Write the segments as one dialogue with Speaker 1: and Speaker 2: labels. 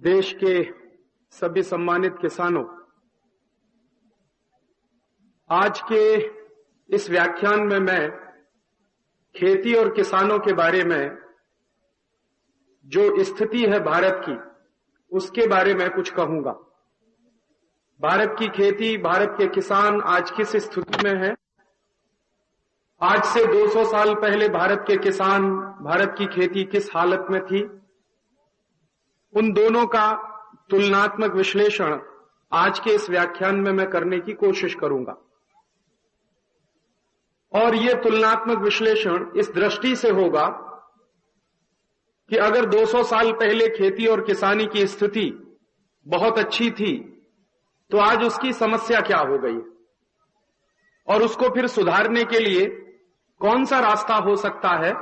Speaker 1: देश के सभी सम्मानित किसानों, आज के इस व्याख्यान में मैं खेती और किसानों के बारे में जो स्थिति है भारत की, उसके बारे में कुछ कहूंगा। भारत की खेती, भारत के किसान आज किस स्थिति में है, आज से 200 साल पहले भारत के किसान, भारत की खेती किस हालत में थी, उन दोनों का तुलनात्मक विश्लेषण आज के इस व्याख्यान में मैं करने की कोशिश करूंगा। और ये तुलनात्मक विश्लेषण इस दृष्टि से होगा कि अगर 200 साल पहले खेती और किसानी की स्थिति बहुत अच्छी थी, तो आज उसकी समस्या क्या हो गई और उसको फिर सुधारने के लिए कौन सा रास्ता हो सकता है,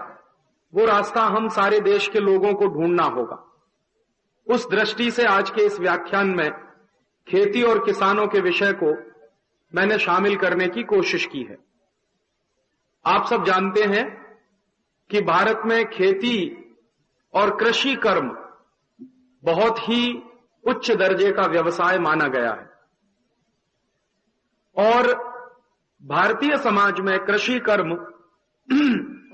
Speaker 1: वो रास्ता हम सारे देश के लोगों को ढूंढना होगा। उस दृष्टि से आज के इस व्याख्यान में खेती और किसानों के विषय को मैंने शामिल करने की कोशिश की है। आप सब जानते हैं कि भारत में खेती और कृषि कर्म बहुत ही उच्च दर्जे का व्यवसाय माना गया है और भारतीय समाज में कृषि कर्म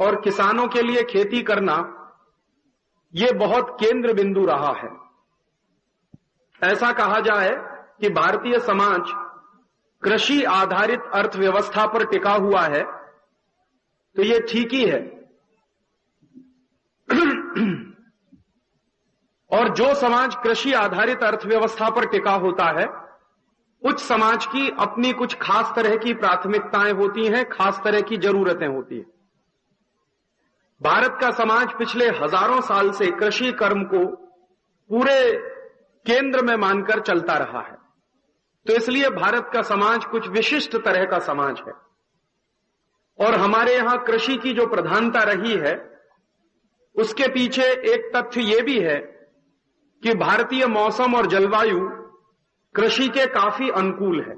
Speaker 1: और किसानों के लिए खेती करना ये बहुत केंद्र बिंदु रहा है। ऐसा कहा जाए कि भारतीय समाज कृषि आधारित अर्थव्यवस्था पर टिका हुआ है, तो ये ठीक ही है। और जो समाज कृषि आधारित अर्थव्यवस्था पर टिका होता है, उस समाज की अपनी कुछ खास तरह की प्राथमिकताएं होती हैं, खास तरह की जरूरतें होती हैं। भारत का समाज पिछले हजारों साल से कृषि कर्म को पूरे केंद्र में मानकर चलता रहा है, तो इसलिए भारत का समाज कुछ विशिष्ट तरह का समाज है। और हमारे यहां कृषि की जो प्रधानता रही है, उसके पीछे एक तथ्य यह भी है कि भारतीय मौसम और जलवायु कृषि के काफी अनुकूल है,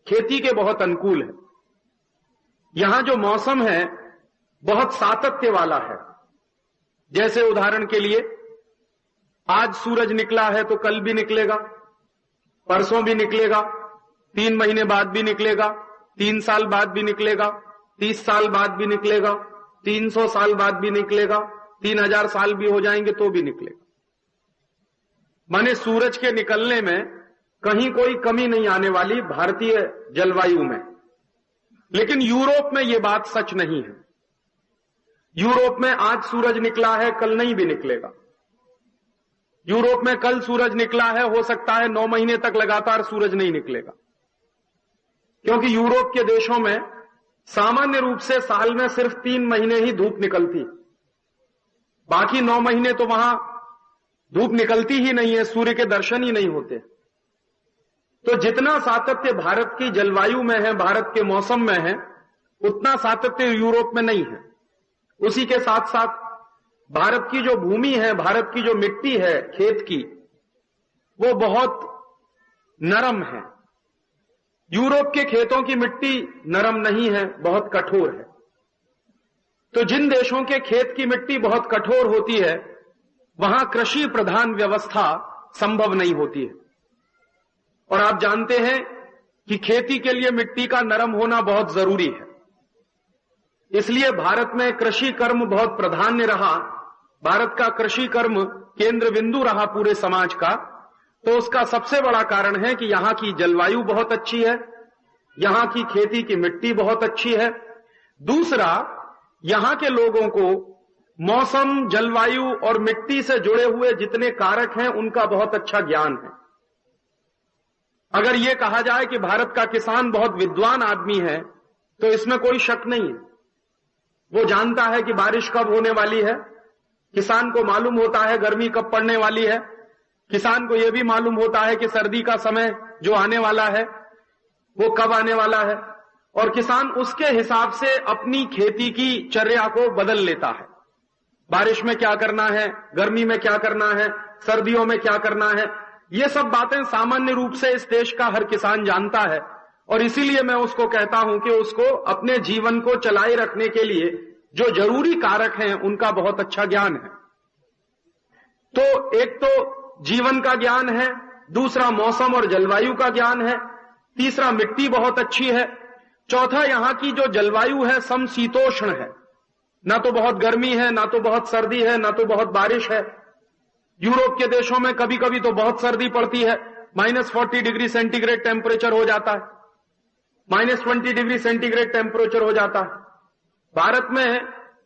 Speaker 1: खेती के बहुत अनुकूल है। यहां जो मौसम है बहुत सातत्य वाला है। जैसे उदाहरण के लिए, आज सूरज निकला है तो कल भी निकलेगा, परसों भी निकलेगा, 3 महीने बाद भी निकलेगा, 3 साल बाद भी निकलेगा, 30 साल बाद भी निकलेगा, 300 साल बाद भी निकलेगा, 3000 साल भी हो जाएंगे तो भी निकलेगा। माने सूरज के निकलने में कहीं कोई कमी नहीं आने वाली भारतीय जलवायु में। लेकिन यूरोप में यह बात सच नहीं है। यूरोप में आज सूरज निकला है, कल नहीं भी निकलेगा। यूरोप में कल सूरज निकला है, हो सकता है 9 महीने तक लगातार सूरज नहीं निकलेगा, क्योंकि यूरोप के देशों में सामान्य रूप से साल में सिर्फ 3 महीने ही धूप निकलती, बाकी 9 महीने तो वहां धूप निकलती ही नहीं है, सूर्य के दर्शन ही नहीं होते। तो जितना सातत्य भारत की जलवायु में है, भारत के मौसम में है, उतना सातत्य यूरोप में नहीं है। उसी के साथ साथ भारत की जो भूमि है, भारत की जो मिट्टी है खेत की, वो बहुत नरम है। यूरोप के खेतों की मिट्टी नरम नहीं है, बहुत कठोर है। तो जिन देशों के खेत की मिट्टी बहुत कठोर होती है, वहां कृषि प्रधान व्यवस्था संभव नहीं होती है। और आप जानते हैं कि खेती के लिए मिट्टी का नरम होना बहुत जरूरी है। इसलिए भारत में कृषि कर्म बहुत प्राधान्य रहा। भारत का कृषि कर्म केंद्र बिंदु रहा पूरे समाज का। तो उसका सबसे बड़ा कारण है कि यहां की जलवायु बहुत अच्छी है, यहां की खेती की मिट्टी बहुत अच्छी है। दूसरा, यहां के लोगों को मौसम, जलवायु और मिट्टी से जुड़े हुए जितने कारक हैं, उनका बहुत अच्छा ज्ञान है। अगर यह कहा जाए कि भारत का किसान बहुत विद्वान आदमी है, तो इसमें कोई शक नहीं है। वो जानता है कि बारिश कब होने वाली है, किसान को मालूम होता है गर्मी कब पड़ने वाली है, किसान को यह भी मालूम होता है कि सर्दी का समय जो आने वाला है वो कब आने वाला है, और किसान उसके हिसाब से अपनी खेती की चर्या को बदल लेता है। बारिश में क्या करना है, गर्मी में क्या करना है, सर्दियों में क्या करना है, ये सब बातें सामान्य रूप से इस देश का हर किसान जानता है। और इसीलिए मैं उसको कहता हूं कि उसको अपने जीवन को चलाए रखने के लिए जो जरूरी कारक हैं, उनका बहुत अच्छा ज्ञान है। तो एक तो जीवन का ज्ञान है, दूसरा मौसम और जलवायु का ज्ञान है, तीसरा मिट्टी बहुत अच्छी है, चौथा यहां की जो जलवायु है समशीतोष्ण है, ना तो बहुत गर्मी है, ना तो बहुत सर्दी है, ना तो बहुत बारिश है। यूरोप के देशों में कभी कभी तो बहुत सर्दी पड़ती है, -40 डिग्री सेंटीग्रेड टेम्परेचर हो जाता है, -20 डिग्री सेंटीग्रेड टेम्परेचर हो जाता है। भारत में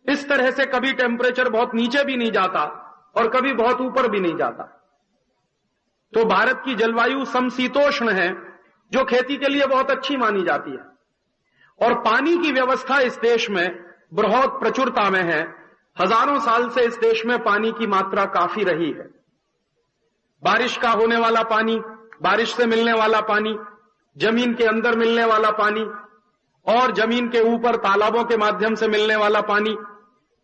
Speaker 1: इस तरह से कभी टेम्परेचर बहुत नीचे भी नहीं जाता और कभी बहुत ऊपर भी नहीं जाता। तो भारत की जलवायु समशीतोष्ण है, जो खेती के लिए बहुत अच्छी मानी जाती है। और पानी की व्यवस्था इस देश में बहुत प्रचुरता में है। हजारों साल से इस देश में पानी की मात्रा काफी रही है। बारिश का होने वाला पानी, बारिश से मिलने वाला पानी, जमीन के अंदर मिलने वाला पानी और जमीन के ऊपर तालाबों के माध्यम से मिलने वाला पानी,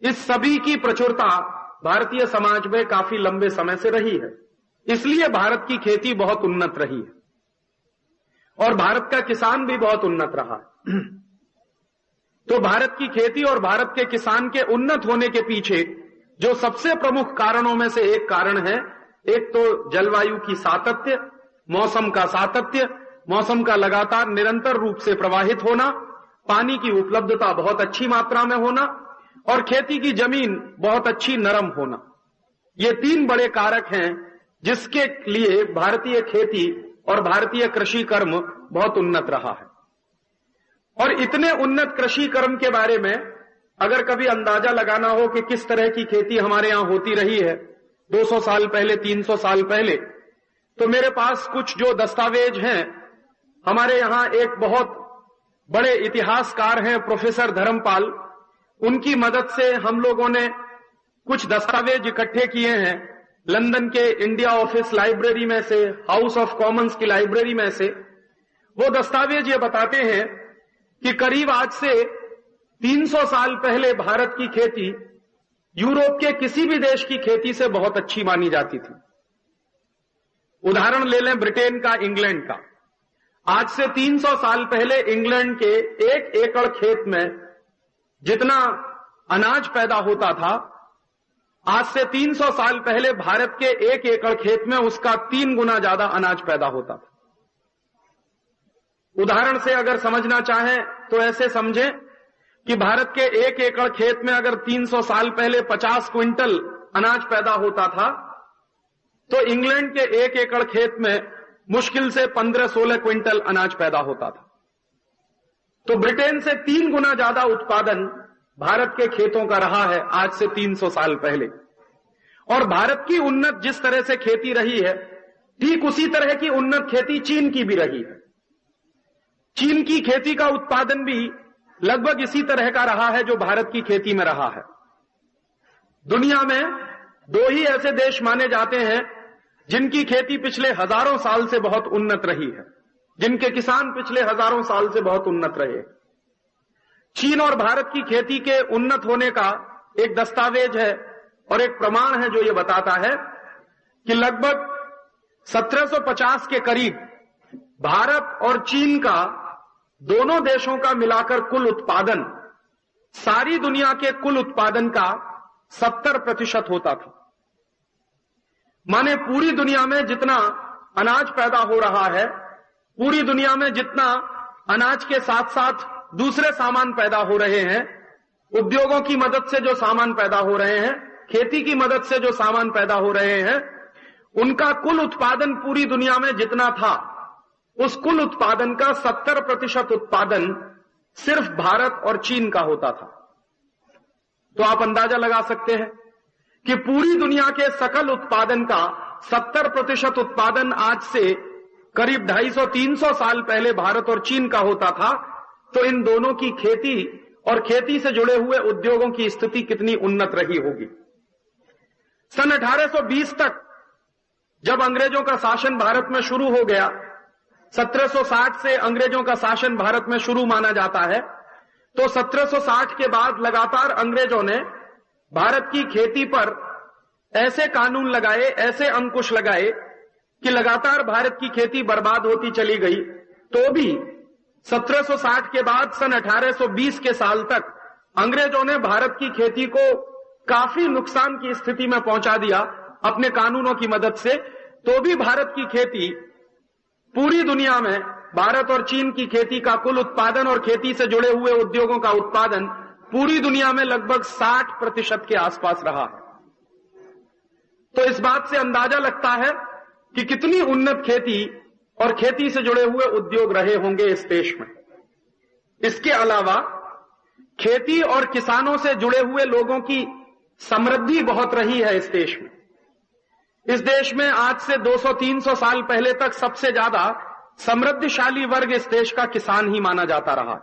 Speaker 1: इस सभी की प्रचुरता भारतीय समाज में काफी लंबे समय से रही है। इसलिए भारत की खेती बहुत उन्नत रही है और भारत का किसान भी बहुत उन्नत रहा है। तो भारत की खेती और भारत के किसान के उन्नत होने के पीछे जो सबसे प्रमुख कारणों में से एक कारण है, एक तो जलवायु की सातत्य, मौसम का सातत्य, मौसम का लगातार निरंतर रूप से प्रवाहित होना, पानी की उपलब्धता बहुत अच्छी मात्रा में होना और खेती की जमीन बहुत अच्छी नरम होना। ये तीन बड़े कारक हैं जिसके लिए भारतीय खेती और भारतीय कृषि कर्म बहुत उन्नत रहा है। और इतने उन्नत कृषि कर्म के बारे में अगर कभी अंदाजा लगाना हो कि किस तरह की खेती हमारे यहां होती रही है 200 साल पहले, 300 साल पहले, तो मेरे पास कुछ जो दस्तावेज हैं, हमारे यहां एक बहुत बड़े इतिहासकार हैं प्रोफेसर धर्मपाल, उनकी मदद से हम लोगों ने कुछ दस्तावेज इकट्ठे किए हैं लंदन के इंडिया ऑफिस लाइब्रेरी में से, हाउस ऑफ कॉमन्स की लाइब्रेरी में से। वो दस्तावेज ये बताते हैं कि करीब आज से 300 साल पहले भारत की खेती यूरोप के किसी भी देश की खेती से बहुत अच्छी मानी जाती थी। उदाहरण ले लें ब्रिटेन का, इंग्लैंड का। आज से 300 साल पहले इंग्लैंड के 1 एकड़ खेत में जितना अनाज पैदा होता था, आज से 300 साल पहले भारत के 1 एकड़ खेत में उसका 3 गुना ज्यादा अनाज पैदा होता था। उदाहरण से अगर समझना चाहें तो ऐसे समझें कि भारत के 1 एकड़ खेत में अगर 300 साल पहले 50 क्विंटल अनाज पैदा होता था, तो इंग्लैंड के 1 एकड़ खेत में मुश्किल से 15-16 क्विंटल अनाज पैदा होता था। तो ब्रिटेन से 3 गुना ज्यादा उत्पादन भारत के खेतों का रहा है आज से 300 साल पहले। और भारत की उन्नत जिस तरह से खेती रही है, ठीक उसी तरह की उन्नत खेती चीन की भी रही है। चीन की खेती का उत्पादन भी लगभग इसी तरह का रहा है जो भारत की खेती में रहा है। दुनिया में 2 ही ऐसे देश माने जाते हैं जिनकी खेती पिछले हजारों साल से बहुत उन्नत रही है, जिनके किसान पिछले हजारों साल से बहुत उन्नत रहे। चीन और भारत की खेती के उन्नत होने का एक दस्तावेज है और एक प्रमाण है जो ये बताता है कि लगभग 1750 के करीब भारत और चीन का, दोनों देशों का मिलाकर कुल उत्पादन सारी दुनिया के कुल उत्पादन का 70% होता था। माने पूरी दुनिया में जितना अनाज पैदा हो रहा है, पूरी दुनिया में जितना अनाज के साथ साथ दूसरे सामान पैदा हो रहे हैं, उद्योगों की मदद से जो सामान पैदा हो रहे हैं, खेती की मदद से जो सामान पैदा हो रहे हैं, उनका कुल उत्पादन पूरी दुनिया में जितना था, उस कुल उत्पादन का 70% उत्पादन सिर्फ भारत और चीन का होता था। तो आप अंदाजा लगा सकते हैं कि पूरी दुनिया के सकल उत्पादन का 70% उत्पादन आज से करीब 250-300 साल पहले भारत और चीन का होता था। तो इन दोनों की खेती और खेती से जुड़े हुए उद्योगों की स्थिति कितनी उन्नत रही होगी। सन 1820 तक जब अंग्रेजों का शासन भारत में शुरू हो गया, 1760 से अंग्रेजों का शासन भारत में शुरू माना जाता है, तो 1760 के बाद लगातार अंग्रेजों ने भारत की खेती पर ऐसे कानून लगाए, ऐसे अंकुश लगाए कि लगातार भारत की खेती बर्बाद होती चली गई। तो भी 1760 के बाद सन 1820 के साल तक अंग्रेजों ने भारत की खेती को काफी नुकसान की स्थिति में पहुंचा दिया अपने कानूनों की मदद से, तो भी भारत की खेती पूरी दुनिया में, भारत और चीन की खेती का कुल उत्पादन और खेती से जुड़े हुए उद्योगों का उत्पादन पूरी दुनिया में लगभग 60% के आसपास रहा है। तो इस बात से अंदाजा लगता है कि कितनी उन्नत खेती और खेती से जुड़े हुए उद्योग रहे होंगे इस देश में। इसके अलावा खेती और किसानों से जुड़े हुए लोगों की समृद्धि बहुत रही है इस देश में। इस देश में आज से 200-300 साल पहले तक सबसे ज्यादा समृद्धशाली वर्ग इस देश का किसान ही माना जाता रहा।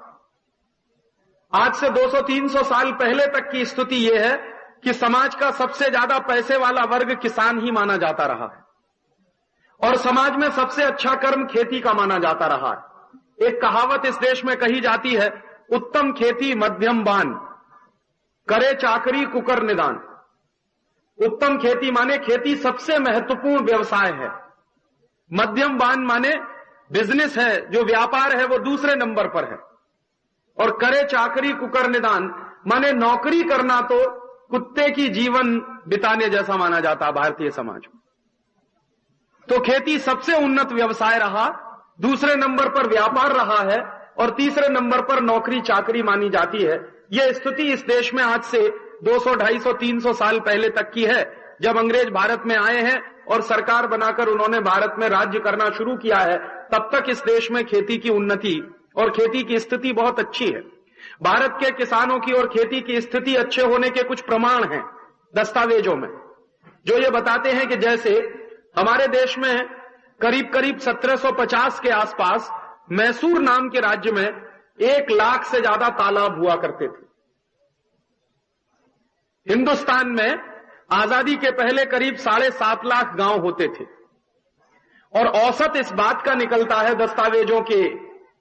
Speaker 1: आज से 200-300 साल पहले तक की स्थिति यह है कि समाज का सबसे ज्यादा पैसे वाला वर्ग किसान ही माना जाता रहा है और समाज में सबसे अच्छा कर्म खेती का माना जाता रहा है। एक कहावत इस देश में कही जाती है, उत्तम खेती मध्यम बान, करे चाकरी कुकर निदान। उत्तम खेती माने खेती सबसे महत्वपूर्ण व्यवसाय है, मध्यम बान माने बिजनेस है, जो व्यापार है वो दूसरे नंबर पर है, और करे चाकरी कुकर निदान माने नौकरी करना तो कुत्ते की जीवन बिताने जैसा माना जाता है भारतीय समाज में। तो खेती सबसे उन्नत व्यवसाय रहा, दूसरे नंबर पर व्यापार रहा है और तीसरे नंबर पर नौकरी चाकरी मानी जाती है। यह स्थिति इस देश में आज से 200, 250, 300 साल पहले तक की है, जब अंग्रेज भारत में आए हैं और सरकार बनाकर उन्होंने भारत में राज्य करना शुरू किया है। तब तक इस देश में खेती की उन्नति और खेती की स्थिति बहुत अच्छी है। भारत के किसानों की और खेती की स्थिति अच्छे होने के कुछ प्रमाण हैं दस्तावेजों में, जो ये बताते हैं कि जैसे हमारे देश में करीब करीब 1750 के आसपास मैसूर नाम के राज्य में 1 लाख से ज्यादा तालाब हुआ करते थे। हिंदुस्तान में आजादी के पहले करीब 7.5 लाख गांव होते थे और औसत इस बात का निकलता है दस्तावेजों के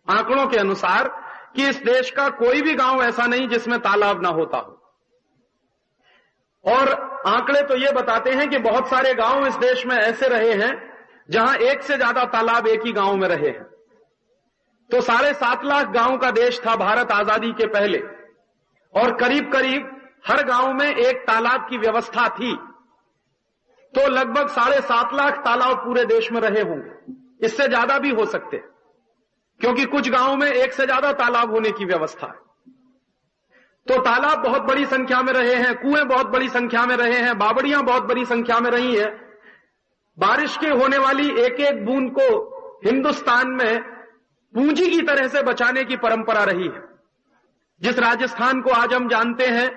Speaker 1: आंकड़ों के अनुसार कि इस देश का कोई भी गांव ऐसा नहीं जिसमें तालाब ना होता हो। और आंकड़े तो ये बताते हैं कि बहुत सारे गांव इस देश में ऐसे रहे हैं जहां 1 से ज्यादा तालाब एक ही गांव में रहे हैं। तो 7.5 लाख गांव का देश था भारत आजादी के पहले, और करीब करीब हर गांव में एक तालाब की व्यवस्था थी। तो लगभग 7.5 लाख तालाब पूरे देश में रहे होंगे, इससे ज्यादा भी हो सकते, क्योंकि कुछ गांवों में 1 से ज्यादा तालाब होने की व्यवस्था है। तो तालाब बहुत बड़ी संख्या में रहे हैं, कुएं बहुत बड़ी संख्या में रहे हैं, बावड़ियां बहुत बड़ी संख्या में रही हैं। बारिश के होने वाली एक एक बूंद को हिंदुस्तान में पूंजी की तरह से बचाने की परंपरा रही है। जिस राजस्थान को आज हम जानते हैं,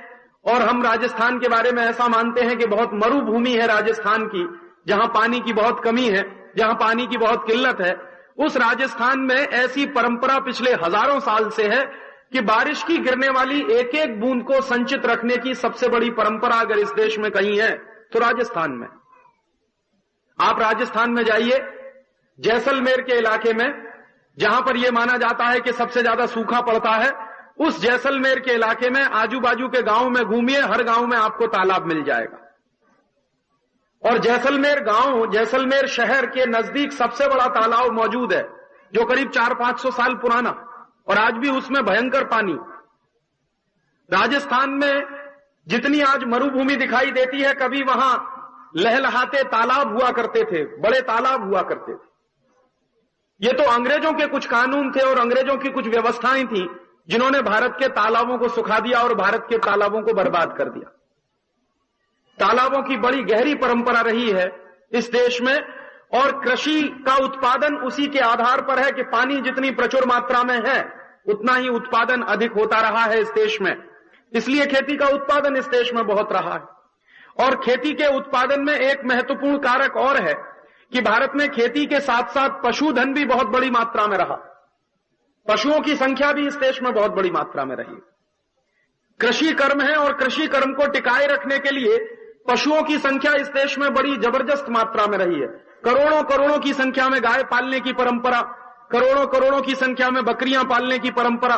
Speaker 1: और हम राजस्थान के बारे में ऐसा मानते हैं कि बहुत मरुभूमि है राजस्थान की, जहां पानी की बहुत कमी है, जहां पानी की बहुत किल्लत है, उस राजस्थान में ऐसी परंपरा पिछले हजारों साल से है कि बारिश की गिरने वाली एक एक बूंद को संचित रखने की सबसे बड़ी परंपरा अगर इस देश में कहीं है तो राजस्थान में। आप राजस्थान में जाइए, जैसलमेर के इलाके में, जहां पर यह माना जाता है कि सबसे ज्यादा सूखा पड़ता है, उस जैसलमेर के इलाके में आजू बाजू के गांव में घूमिए, हर गांव में आपको तालाब मिल जाएगा। और जैसलमेर गांव, जैसलमेर शहर के नजदीक सबसे बड़ा तालाब मौजूद है, जो करीब 400-500 साल पुराना, और आज भी उसमें भयंकर पानी। राजस्थान में जितनी आज मरुभूमि दिखाई देती है, कभी वहां लहलहाते तालाब हुआ करते थे, बड़े तालाब हुआ करते थे। ये तो अंग्रेजों के कुछ कानून थे और अंग्रेजों की कुछ व्यवस्थाएं थी जिन्होंने भारत के तालाबों को सुखा दिया और भारत के तालाबों को बर्बाद कर दिया। तालाबों की बड़ी गहरी परंपरा रही है इस देश में, और कृषि का उत्पादन उसी के आधार पर है कि पानी जितनी प्रचुर मात्रा में है उतना ही उत्पादन अधिक होता रहा है इस देश में। इसलिए खेती का उत्पादन इस देश में बहुत रहा है। और खेती के उत्पादन में एक महत्वपूर्ण कारक और है कि भारत में खेती के साथ साथ पशुधन भी बहुत बड़ी मात्रा में रहा। पशुओं की संख्या भी इस देश में बहुत बड़ी मात्रा में रही। कृषि कर्म है और कृषि कर्म को टिकाए रखने के लिए पशुओं की संख्या इस देश में बड़ी जबरदस्त मात्रा में रही है। करोड़ों करोड़ों की संख्या में गाय पालने की परंपरा, करोड़ों करोड़ों की संख्या में बकरियां पालने की परंपरा,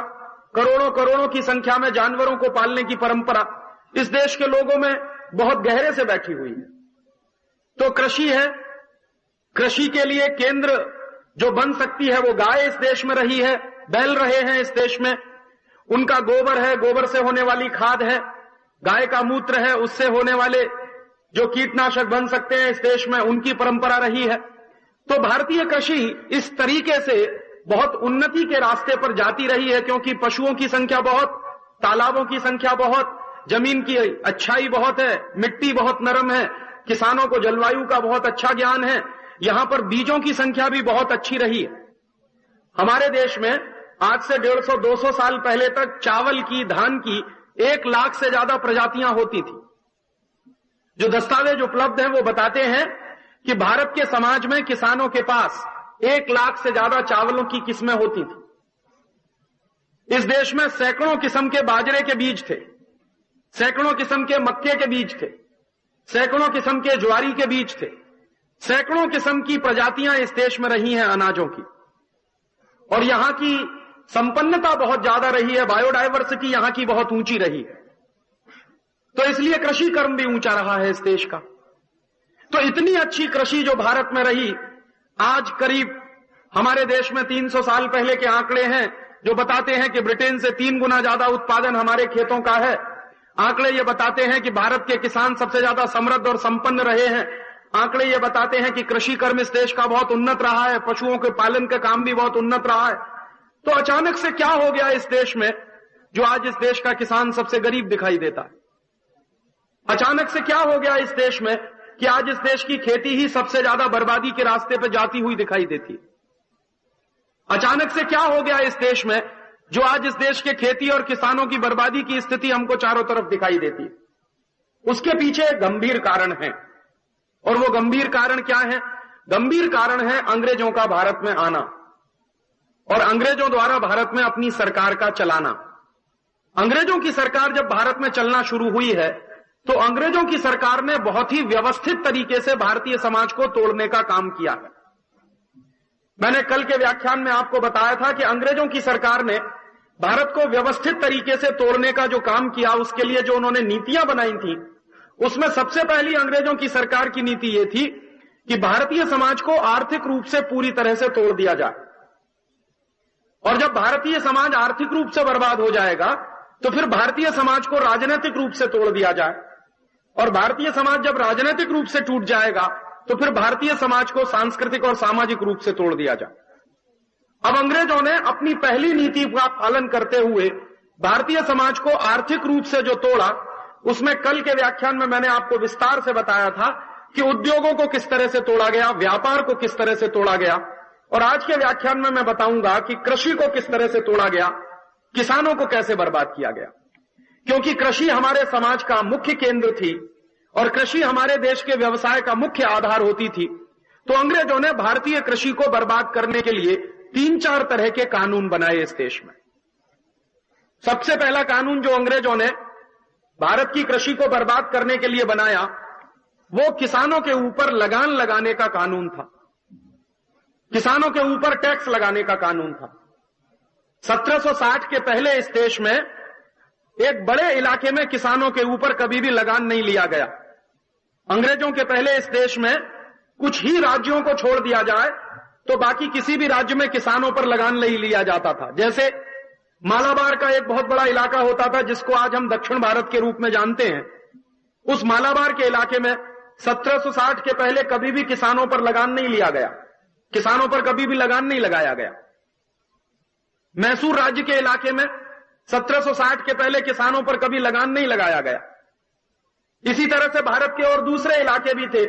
Speaker 1: करोड़ों करोड़ों की संख्या में जानवरों को पालने की परंपरा इस देश के लोगों में बहुत गहरे से बैठी हुई है। तो कृषि है, कृषि के लिए केंद्र जो बन सकती है वो गाय इस देश में रही है, बैल रहे हैं इस देश में, उनका गोबर है, गोबर से होने वाली खाद है, गाय का मूत्र है, उससे होने वाले जो कीटनाशक बन सकते हैं इस देश में, उनकी परंपरा रही है। तो भारतीय कृषि इस तरीके से बहुत उन्नति के रास्ते पर जाती रही है, क्योंकि पशुओं की संख्या बहुत, तालाबों की संख्या बहुत, जमीन की अच्छाई बहुत है, मिट्टी बहुत नरम है, किसानों को जलवायु का बहुत अच्छा ज्ञान है, यहां पर बीजों की संख्या भी बहुत अच्छी रही है। हमारे देश में आज से 150-200 साल पहले तक चावल की, धान की 1 लाख से ज्यादा प्रजातियां होती थी। जो दस्तावेज उपलब्ध हैं वो बताते हैं कि भारत के समाज में किसानों के पास 1 लाख से ज्यादा चावलों की किस्में होती थी। इस देश में सैकड़ों किस्म के बाजरे के बीज थे, सैकड़ों किस्म के मक्के के बीज थे, सैकड़ों किस्म के ज्वारी के बीज थे, सैकड़ों किस्म की प्रजातियां इस देश में रही हैं अनाजों की। और यहां की संपन्नता बहुत ज्यादा रही है, बायोडायवर्सिटी यहां की बहुत ऊंची रही है। तो इसलिए कृषि कर्म भी ऊंचा रहा है इस देश का। तो इतनी अच्छी कृषि जो भारत में रही, आज करीब हमारे देश में 300 साल पहले के आंकड़े हैं जो बताते हैं कि ब्रिटेन से 3 गुना ज्यादा उत्पादन हमारे खेतों का है। आंकड़े ये बताते हैं कि भारत के किसान सबसे ज्यादा समृद्ध और संपन्न रहे हैं। आंकड़े ये बताते हैं कि कृषि कर्म इस देश का बहुत उन्नत रहा है, पशुओं के पालन का काम भी बहुत उन्नत रहा है। तो अचानक से क्या हो गया इस देश में जो आज इस देश का किसान सबसे गरीब दिखाई देता है? अचानक से क्या हो गया इस देश में कि आज इस देश की खेती ही सबसे ज्यादा बर्बादी के रास्ते पर जाती हुई दिखाई देती है? अचानक से क्या हो गया इस देश में जो आज इस देश के खेती और किसानों की बर्बादी की स्थिति हमको चारों तरफ दिखाई देती है? उसके पीछे गंभीर कारण है। और वो गंभीर कारण क्या है? गंभीर कारण है अंग्रेजों का भारत में आना और अंग्रेजों द्वारा भारत में अपनी सरकार का चलाना। अंग्रेजों की सरकार जब भारत में चलना शुरू हुई है तो अंग्रेजों की सरकार ने बहुत ही व्यवस्थित तरीके से भारतीय समाज को तोड़ने का काम किया है। मैंने कल के व्याख्यान में आपको बताया था कि अंग्रेजों की सरकार ने भारत को व्यवस्थित तरीके से तोड़ने का जो काम किया, उसके लिए जो उन्होंने नीतियां बनाई थी, उसमें सबसे पहली अंग्रेजों की सरकार की नीति यह थी कि भारतीय समाज को आर्थिक रूप से पूरी तरह से तोड़ दिया जाए। और जब भारतीय समाज आर्थिक रूप से बर्बाद हो जाएगा तो फिर भारतीय समाज को राजनीतिक रूप से तोड़ दिया जाए, और भारतीय समाज जब राजनीतिक रूप से टूट जाएगा तो फिर भारतीय समाज को सांस्कृतिक और सामाजिक रूप से तोड़ दिया जाए। अब अंग्रेजों ने अपनी पहली नीति का पालन करते हुए भारतीय समाज को आर्थिक रूप से जो तोड़ा, उसमें कल के व्याख्यान में मैंने आपको विस्तार से बताया था कि उद्योगों को किस तरह से तोड़ा गया, व्यापार को किस तरह से तोड़ा गया। और आज के व्याख्यान में मैं बताऊंगा कि कृषि को किस तरह से तोड़ा गया, किसानों को कैसे बर्बाद किया गया। क्योंकि कृषि हमारे समाज का मुख्य केंद्र थी और कृषि हमारे देश के व्यवसाय का मुख्य आधार होती थी। तो अंग्रेजों ने भारतीय कृषि को बर्बाद करने के लिए 3-4 तरह के कानून बनाए इस देश में। सबसे पहला कानून जो अंग्रेजों ने भारत की कृषि को बर्बाद करने के लिए बनाया, वो किसानों के ऊपर लगान लगाने का कानून था। किसानों के ऊपर टैक्स लगाने का कानून था। 1760 के पहले इस देश में एक बड़े इलाके में किसानों के ऊपर कभी भी लगान नहीं लिया गया। अंग्रेजों के पहले इस देश में कुछ ही राज्यों को छोड़ दिया जाए तो बाकी किसी भी राज्य में किसानों पर लगान नहीं लिया जाता था। जैसे मालाबार का एक बहुत बड़ा इलाका होता था जिसको आज हम दक्षिण भारत के रूप में जानते हैं। उस मालाबार के इलाके में 1760 के पहले कभी भी किसानों पर लगान नहीं लिया गया, किसानों पर कभी भी लगान नहीं लगाया गया। मैसूर राज्य के इलाके में 1760 के पहले किसानों पर कभी लगान नहीं लगाया गया। इसी तरह से भारत के और दूसरे इलाके भी थे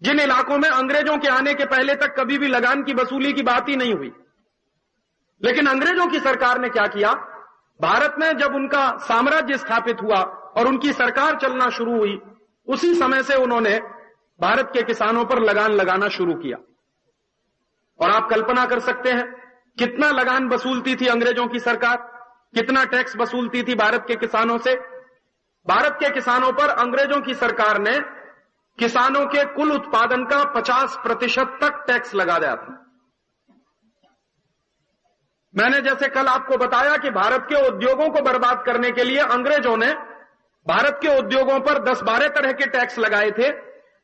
Speaker 1: जिन इलाकों में अंग्रेजों के आने के पहले तक कभी भी लगान की वसूली की बात ही नहीं हुई। लेकिन अंग्रेजों की सरकार ने क्या किया, भारत में जब उनका साम्राज्य स्थापित हुआ और उनकी सरकार चलना शुरू हुई, उसी समय से उन्होंने भारत के किसानों पर लगान लगाना शुरू किया। और आप कल्पना कर सकते हैं कितना लगान वसूलती थी अंग्रेजों की सरकार, कितना टैक्स वसूलती थी भारत के किसानों से। भारत के किसानों पर अंग्रेजों की सरकार ने किसानों के कुल उत्पादन का 50% तक टैक्स लगा दिया था। मैंने जैसे कल आपको बताया कि भारत के उद्योगों को बर्बाद करने के लिए अंग्रेजों ने भारत के उद्योगों पर 10-12 तरह के टैक्स लगाए थे।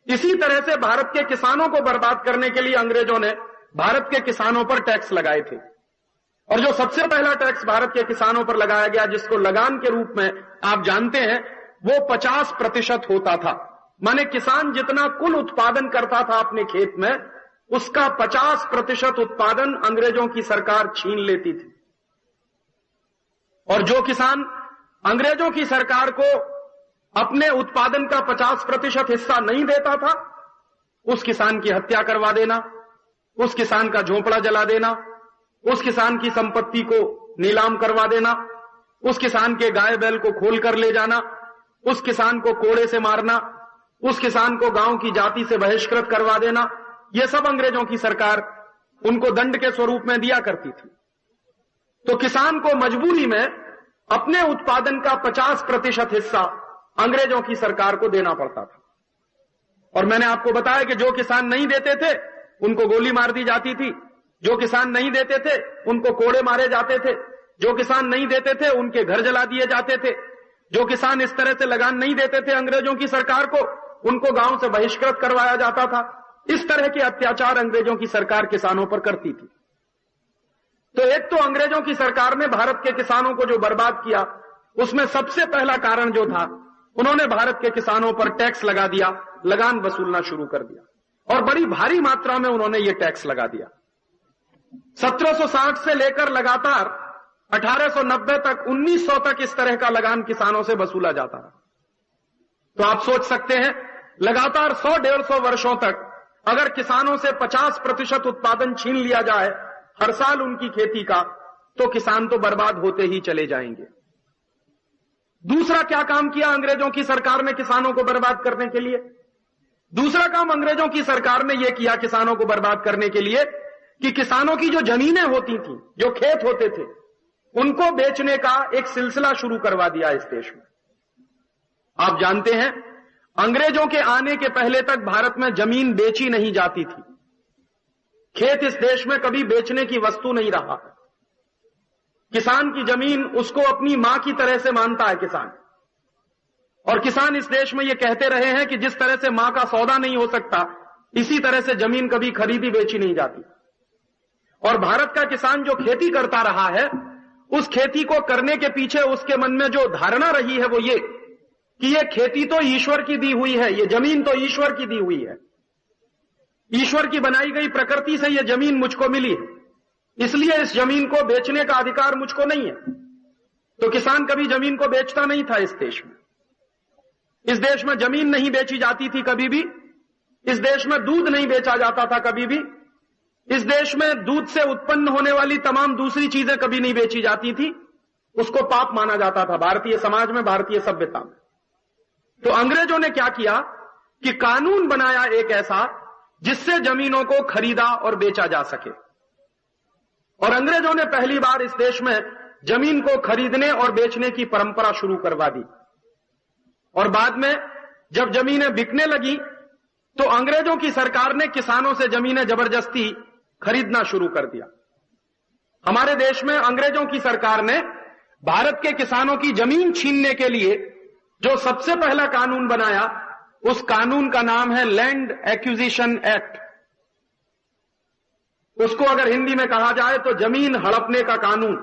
Speaker 1: इसी तरह से भारत के किसानों को बर्बाद करने के लिए अंग्रेजों ने भारत के किसानों पर टैक्स लगाए थे। और जो सबसे पहला टैक्स भारत के किसानों पर लगाया गया, जिसको लगान के रूप में आप जानते हैं, वो 50% होता था। माने किसान जितना कुल उत्पादन करता था अपने खेत में, उसका 50% उत्पादन अंग्रेजों की सरकार छीन लेती थी। और जो किसान अंग्रेजों की सरकार को अपने उत्पादन का 50% हिस्सा नहीं देता था, उस किसान की हत्या करवा देना, उस किसान का झोंपड़ा जला देना, उस किसान की संपत्ति को नीलाम करवा देना, उस किसान के गाय बैल को खोल कर ले जाना, उस किसान को कोड़े से मारना, उस किसान को गांव की जाति से बहिष्कृत करवा देना, यह सब अंग्रेजों की सरकार उनको दंड के स्वरूप में दिया करती थी। तो किसान को मजबूरी में अपने उत्पादन का 50% हिस्सा अंग्रेजों की सरकार को देना पड़ता था। और मैंने आपको बताया कि जो किसान नहीं देते थे उनको गोली मार दी जाती थी, जो किसान नहीं देते थे उनको कोड़े मारे जाते थे, जो किसान नहीं देते थे उनके घर जला दिए जाते थे, जो किसान इस तरह से लगान नहीं देते थे अंग्रेजों की सरकार को, उनको गांव से बहिष्कृत करवाया जाता था। इस तरह के अत्याचार अंग्रेजों की सरकार किसानों पर करती थी। तो एक तो अंग्रेजों की सरकार ने भारत के किसानों को जो बर्बाद किया, उसमें सबसे पहला कारण जो था, उन्होंने भारत के किसानों पर टैक्स लगा दिया, लगान वसूलना शुरू कर दिया, और बड़ी भारी मात्रा में उन्होंने ये टैक्स लगा दिया। 1760 से लेकर लगातार 1890 तक 1900 तक इस तरह का लगान किसानों से वसूला जाता रहा। तो आप सोच सकते हैं, लगातार 100-150 वर्षों तक अगर किसानों से 50% उत्पादन छीन लिया जाए हर साल उनकी खेती का, तो किसान तो बर्बाद होते ही चले जाएंगे। दूसरा क्या काम किया अंग्रेजों की सरकार ने किसानों को बर्बाद करने के लिए? दूसरा काम अंग्रेजों की सरकार ने यह किया किसानों को बर्बाद करने के लिए कि किसानों की जो जमीनें होती थी, जो खेत होते थे, उनको बेचने का एक सिलसिला शुरू करवा दिया इस देश में। आप जानते हैं, अंग्रेजों के आने के पहले तक भारत में जमीन बेची नहीं जाती थी। खेत इस देश में कभी बेचने की वस्तु नहीं रहा। किसान की जमीन उसको अपनी मां की तरह से मानता है किसान। और किसान इस देश में ये कहते रहे हैं कि जिस तरह से मां का सौदा नहीं हो सकता, इसी तरह से जमीन कभी खरीदी बेची नहीं जाती। और भारत का किसान जो खेती करता रहा है, उस खेती को करने के पीछे उसके मन में जो धारणा रही है वो ये कि ये खेती तो ईश्वर की दी हुई है, ये जमीन तो ईश्वर की दी हुई है, ईश्वर की बनाई गई प्रकृति से ये जमीन मुझको मिली है, इसलिए इस जमीन को बेचने का अधिकार मुझको नहीं है। तो किसान कभी जमीन को बेचता नहीं था इस देश में। इस देश में जमीन नहीं बेची जाती थी कभी भी। इस देश में दूध नहीं बेचा जाता था कभी भी। इस देश में दूध से उत्पन्न होने वाली तमाम दूसरी चीजें कभी नहीं बेची जाती थी। उसको पाप माना जाता था भारतीय समाज में, भारतीय सभ्यता में। तो अंग्रेजों ने क्या किया कि कानून बनाया एक ऐसा जिससे जमीनों को खरीदा और बेचा जा सके। और अंग्रेजों ने पहली बार इस देश में जमीन को खरीदने और बेचने की परंपरा शुरू करवा दी। और बाद में जब जमीनें बिकने लगी तो अंग्रेजों की सरकार ने किसानों से जमीनें जबरदस्ती खरीदना शुरू कर दिया। हमारे देश में अंग्रेजों की सरकार ने भारत के किसानों की जमीन छीनने के लिए जो सबसे पहला कानून बनाया, उस कानून का नाम है लैंड एक्विजिशन एक्ट। उसको अगर हिंदी में कहा जाए तो जमीन हड़पने का कानून,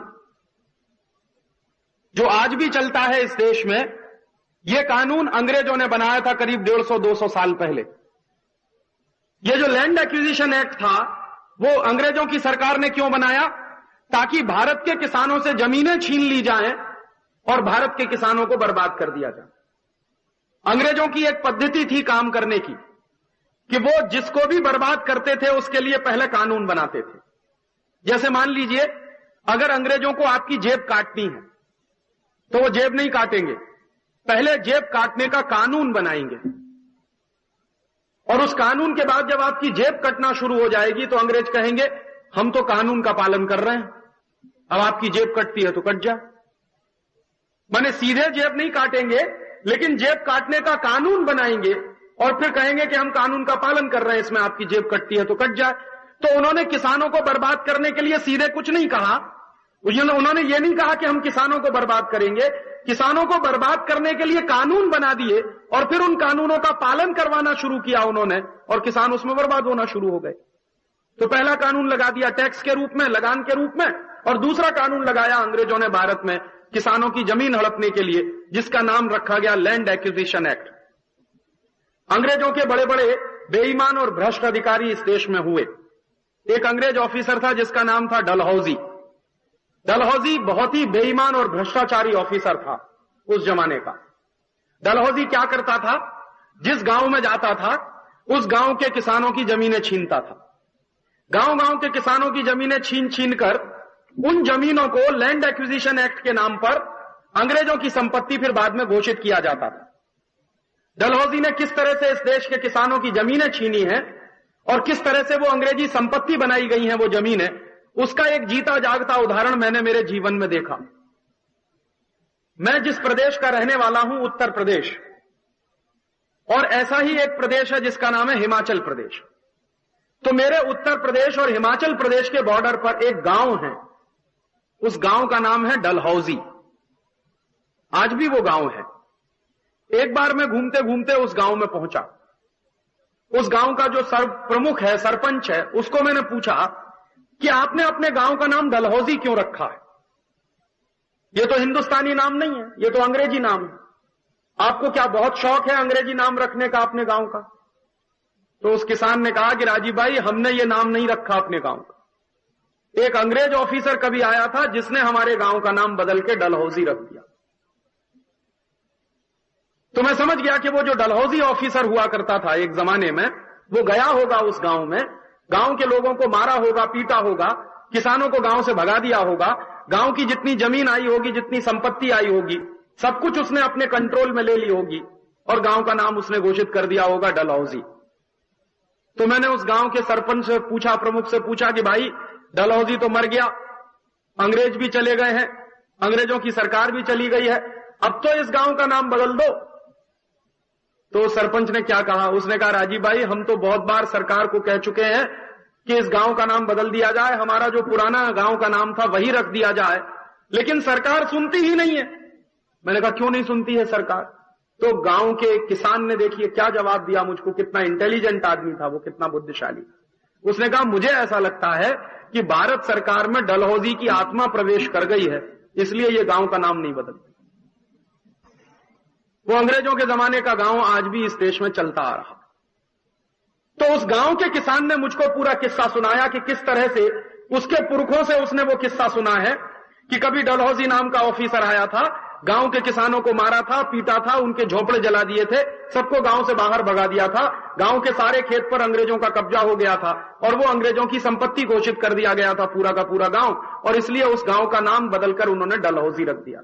Speaker 1: जो आज भी चलता है इस देश में। यह कानून अंग्रेजों ने बनाया था करीब 150-200 साल पहले। यह जो लैंड एक्विजिशन एक्ट था, वो अंग्रेजों की सरकार ने क्यों बनाया? ताकि भारत के किसानों से जमीनें छीन ली जाएं और भारत के किसानों को बर्बाद कर दिया जाए। अंग्रेजों की एक पद्धति थी काम करने की कि वो जिसको भी बर्बाद करते थे उसके लिए पहले कानून बनाते थे। जैसे मान लीजिए, अगर अंग्रेजों को आपकी जेब काटनी है तो वो जेब नहीं काटेंगे, पहले जेब काटने का कानून बनाएंगे। और उस कानून के बाद जब आपकी जेब कटना शुरू हो जाएगी तो अंग्रेज कहेंगे हम तो कानून का पालन कर रहे हैं, अब आपकी जेब कटती है तो कट जाए। माने सीधे जेब नहीं काटेंगे, लेकिन जेब काटने का कानून बनाएंगे और फिर कहेंगे कि हम कानून का पालन कर रहे हैं, इसमें आपकी जेब कटती है तो कट जाए। तो उन्होंने किसानों को बर्बाद करने के लिए सीधे कुछ नहीं कहा। उन्होंने ये नहीं कहा कि हम किसानों को बर्बाद करेंगे। किसानों को बर्बाद करने के लिए कानून बना दिए और फिर उन कानूनों का पालन करवाना शुरू किया उन्होंने, और किसान उसमें बर्बाद होना शुरू हो गए। तो पहला कानून लगा दिया टैक्स के रूप में, लगान के रूप में, और दूसरा कानून लगाया अंग्रेजों ने भारत में किसानों की जमीन हड़पने के लिए, जिसका नाम रखा गया लैंड एक्विजिशन एक्ट। अंग्रेजों के बड़े बड़े बेईमान और भ्रष्ट अधिकारी इस देश में हुए। एक अंग्रेज ऑफिसर था जिसका नाम था डलहौजी। डलहौजी बहुत ही बेईमान और भ्रष्टाचारी ऑफिसर था उस जमाने का। डलहौजी क्या करता था, जिस गांव में जाता था उस गांव के किसानों की जमीनें छीनता था। गांव गांव के किसानों की जमीनें छीन छीन कर उन जमीनों को लैंड एक्विजिशन एक्ट के नाम पर अंग्रेजों की संपत्ति फिर बाद में घोषित किया जाता था। डलहौजी ने किस तरह से इस देश के किसानों की जमीनें छीनी है और किस तरह से वो अंग्रेजी संपत्ति बनाई गई है वो जमीनें, उसका एक जीता जागता उदाहरण मैंने मेरे जीवन में देखा। मैं जिस प्रदेश का रहने वाला हूं, उत्तर प्रदेश, और ऐसा ही एक प्रदेश है जिसका नाम है हिमाचल प्रदेश। तो मेरे उत्तर प्रदेश और हिमाचल प्रदेश के बॉर्डर पर एक गांव है, उस गांव का नाम है डलहौजी। आज भी वो गांव है। एक बार मैं घूमते घूमते उस गांव में पहुंचा। उस गांव का जो प्रमुख है, सरपंच है, उसको मैंने पूछा कि आपने अपने गांव का नाम डलहौजी क्यों रखा है? ये तो हिंदुस्तानी नाम नहीं है, ये तो अंग्रेजी नाम है। आपको क्या बहुत शौक है अंग्रेजी नाम रखने का अपने गांव का? तो उस किसान ने कहा कि राजीव भाई, हमने ये नाम नहीं रखा अपने गांव का। एक अंग्रेज ऑफिसर कभी आया था जिसने हमारे गांव का नाम बदल के डलहौजी रख दिया। तो मैं समझ गया कि वो जो डलहौजी ऑफिसर हुआ करता था एक जमाने में, वो गया होगा उस गांव में, गांव के लोगों को मारा होगा, पीटा होगा, किसानों को गांव से भगा दिया होगा, गांव की जितनी जमीन आई होगी, जितनी संपत्ति आई होगी, सब कुछ उसने अपने कंट्रोल में ले ली होगी और गांव का नाम उसने घोषित कर दिया होगा डलहौजी। तो मैंने उस गांव के सरपंच से पूछा, प्रमुख से पूछा कि भाई डलहौजी तो मर गया, अंग्रेज भी चले गए हैं, अंग्रेजों की सरकार भी चली गई है, अब तो इस गांव का नाम बदल दो। तो सरपंच ने क्या कहा, उसने कहा राजीव भाई, हम तो बहुत बार सरकार को कह चुके हैं कि इस गांव का नाम बदल दिया जाए, हमारा जो पुराना गांव का नाम था वही रख दिया जाए, लेकिन सरकार सुनती ही नहीं है। मैंने कहा क्यों नहीं सुनती है सरकार? तो गांव के किसान ने देखिए क्या जवाब दिया मुझको, कितना इंटेलिजेंट आदमी था वो, कितना बुद्धिशाली। उसने कहा मुझे ऐसा लगता है कि भारत सरकार में डलहौजी की आत्मा प्रवेश कर गई है, इसलिए ये गांव का नाम नहीं बदलती। वो अंग्रेजों के जमाने का गांव आज भी इस देश में चलता आ रहा। तो उस गांव के किसान ने मुझको पूरा किस्सा सुनाया कि किस तरह से उसके पुरखों से उसने वो किस्सा सुना है कि कभी डलहौजी नाम का ऑफिसर आया था, गांव के किसानों को मारा था, पीटा था, उनके झोपड़े जला दिए थे, सबको गांव से बाहर भगा दिया था, गांव के सारे खेत पर अंग्रेजों का कब्जा हो गया था और वो अंग्रेजों की संपत्ति घोषित कर दिया गया था पूरा का पूरा गांव, और इसलिए उस गांव का नाम बदलकर उन्होंने डलहौजी रख दिया।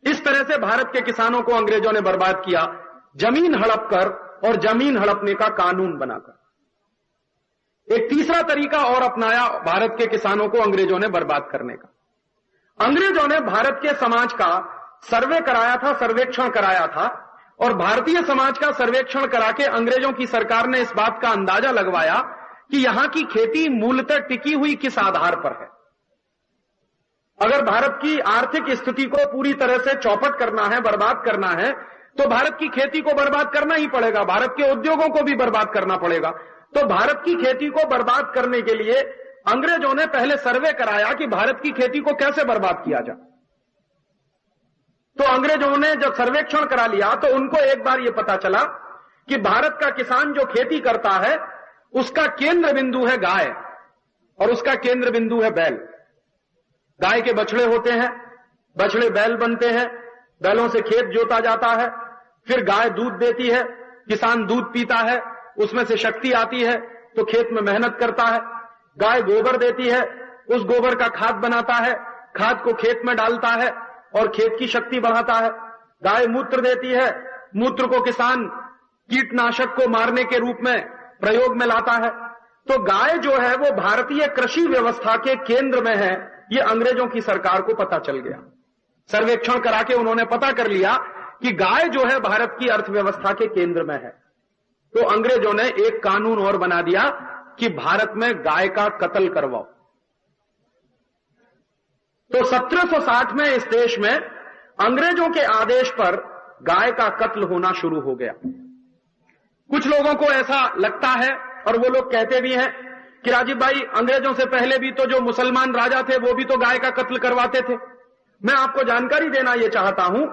Speaker 1: इस तरह से भारत के किसानों को अंग्रेजों ने बर्बाद किया, जमीन हड़प कर और जमीन हड़पने का कानून बनाकर। एक तीसरा तरीका और अपनाया भारत के किसानों को अंग्रेजों ने बर्बाद करने का। अंग्रेजों ने भारत के समाज का सर्वे कराया था, सर्वेक्षण कराया था, और भारतीय समाज का सर्वेक्षण करा के अंग्रेजों की सरकार ने इस बात का अंदाजा लगवाया कि यहां की खेती मूलतः टिकी हुई किस आधार पर है। अगर भारत की आर्थिक स्थिति को पूरी तरह से चौपट करना है, बर्बाद करना है, तो भारत की खेती को बर्बाद करना ही पड़ेगा, भारत के उद्योगों को भी बर्बाद करना पड़ेगा। तो भारत की खेती को बर्बाद करने के लिए अंग्रेजों ने पहले सर्वे कराया कि भारत की खेती को कैसे बर्बाद किया जाए। तो अंग्रेजों ने जब सर्वेक्षण करा लिया तो उनको एक बार यह पता चला कि भारत का किसान जो खेती करता है उसका केंद्र बिंदु है गाय और उसका केंद्र बिंदु है बैल। गाय के बछड़े होते हैं, बछड़े बैल बनते हैं, बैलों से खेत जोता जाता है, फिर गाय दूध देती है, किसान दूध पीता है, उसमें से शक्ति आती है तो खेत में मेहनत करता है। गाय गोबर देती है, उस गोबर का खाद बनाता है, खाद को खेत में डालता है और खेत की शक्ति बढ़ाता है। गाय मूत्र देती है, मूत्र को किसान कीटनाशक को मारने के रूप में प्रयोग में लाता है। तो गाय जो है वो भारतीय कृषि व्यवस्था के केंद्र में है, ये अंग्रेजों की सरकार को पता चल गया। सर्वेक्षण करा के उन्होंने पता कर लिया कि गाय जो है भारत की अर्थव्यवस्था के केंद्र में है। तो अंग्रेजों ने एक कानून और बना दिया कि भारत में गाय का कत्ल करवाओ। तो 1760 में इस देश में अंग्रेजों के आदेश पर गाय का कत्ल होना शुरू हो गया। कुछ लोगों को ऐसा लगता है और वो लोग कहते भी हैं कि राजीव भाई, अंग्रेजों से पहले भी तो जो मुसलमान राजा थे वो भी तो गाय का कत्ल करवाते थे। मैं आपको जानकारी देना यह चाहता हूं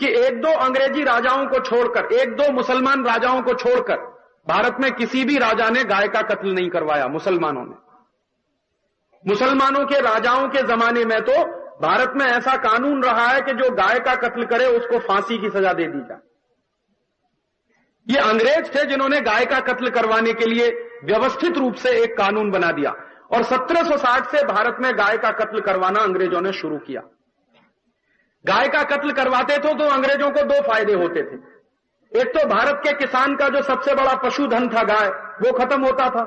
Speaker 1: कि एक दो अंग्रेजी राजाओं को छोड़कर, एक दो मुसलमान राजाओं को छोड़कर भारत में किसी भी राजा ने गाय का कत्ल नहीं करवाया। मुसलमानों ने, मुसलमानों के राजाओं के जमाने में तो भारत में ऐसा कानून रहा है कि जो गाय का कत्ल करे उसको फांसी की सजा दे दी जाए। ये अंग्रेज थे जिन्होंने गाय का कत्ल करवाने के लिए व्यवस्थित रूप से एक कानून बना दिया, और 1760 से भारत में गाय का कत्ल करवाना अंग्रेजों ने शुरू किया। गाय का कत्ल करवाते थे तो अंग्रेजों को दो फायदे होते थे। एक तो भारत के किसान का जो सबसे बड़ा पशुधन था गाय, वो खत्म होता था।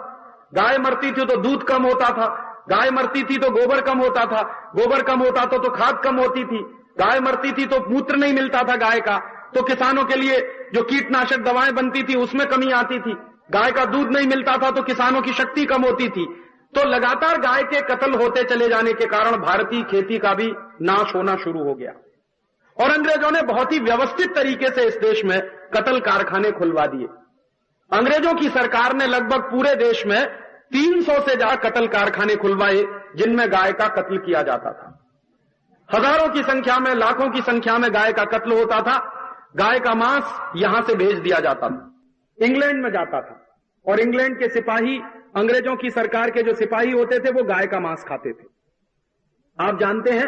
Speaker 1: गाय मरती थी तो दूध कम होता था, गाय मरती थी तो गोबर कम होता था, गोबर कम होता था तो खाद कम होती थी, गाय मरती थी तो मूत्र नहीं मिलता था गाय का, तो किसानों के लिए जो कीटनाशक दवाएं बनती थी उसमें कमी आती थी, गाय का दूध नहीं मिलता था तो किसानों की शक्ति कम होती थी। तो लगातार गाय के कत्ल होते चले जाने के कारण भारतीय खेती का भी नाश होना शुरू हो गया, और अंग्रेजों ने बहुत ही व्यवस्थित तरीके से इस देश में कत्ल कारखाने खुलवा दिए। अंग्रेजों की सरकार ने लगभग पूरे देश में 300 से ज्यादा कत्ल कारखाने खुलवाए जिनमें गाय का कत्ल किया जाता था। हजारों की संख्या में, लाखों की संख्या में गाय का कत्ल होता था। गाय का मांस यहां से भेज दिया जाता था, इंग्लैंड में जाता था, और इंग्लैंड के सिपाही, अंग्रेजों की सरकार के जो सिपाही होते थे वो गाय का मांस खाते थे। आप जानते हैं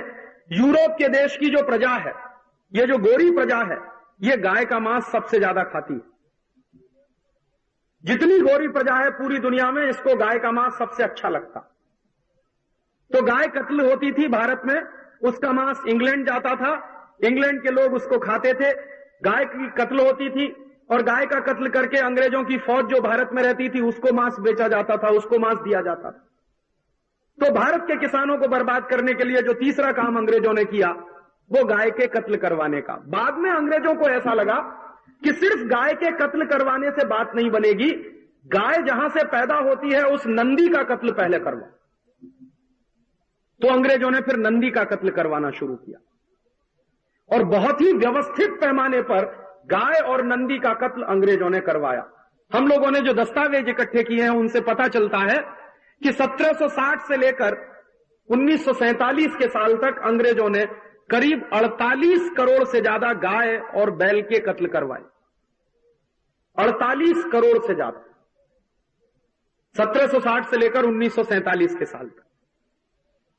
Speaker 1: यूरोप के देश की जो प्रजा है, ये जो गोरी प्रजा है, ये गाय का मांस सबसे ज्यादा खाती है। जितनी गोरी प्रजा है पूरी दुनिया में, इसको गाय का मांस सबसे अच्छा लगता। तो गाय कत्ल होती थी भारत में, उसका मांस इंग्लैंड जाता था, इंग्लैंड के लोग उसको खाते थे। गाय की कत्ल होती थी, और गाय का कत्ल करके अंग्रेजों की फौज जो भारत में रहती थी उसको मांस बेचा जाता था, उसको मांस दिया जाता था। तो भारत के किसानों को बर्बाद करने के लिए जो तीसरा काम अंग्रेजों ने किया वो गाय के कत्ल करवाने का। बाद में अंग्रेजों को ऐसा लगा कि सिर्फ गाय के कत्ल करवाने से बात नहीं बनेगी, गाय जहां से पैदा होती है उस नंदी का कत्ल पहले करवाओ। तो अंग्रेजों ने फिर नंदी का कत्ल करवाना शुरू किया, और बहुत ही व्यवस्थित पैमाने पर गाय और नंदी का कत्ल अंग्रेजों ने करवाया। हम लोगों ने जो दस्तावेज इकट्ठे किए हैं उनसे पता चलता है कि 1760 से लेकर 1947 के साल तक अंग्रेजों ने करीब 48 करोड़ से ज्यादा गाय और बैल के कत्ल करवाए। 48 करोड़ से ज्यादा, 1760 से लेकर 1947 के साल तक।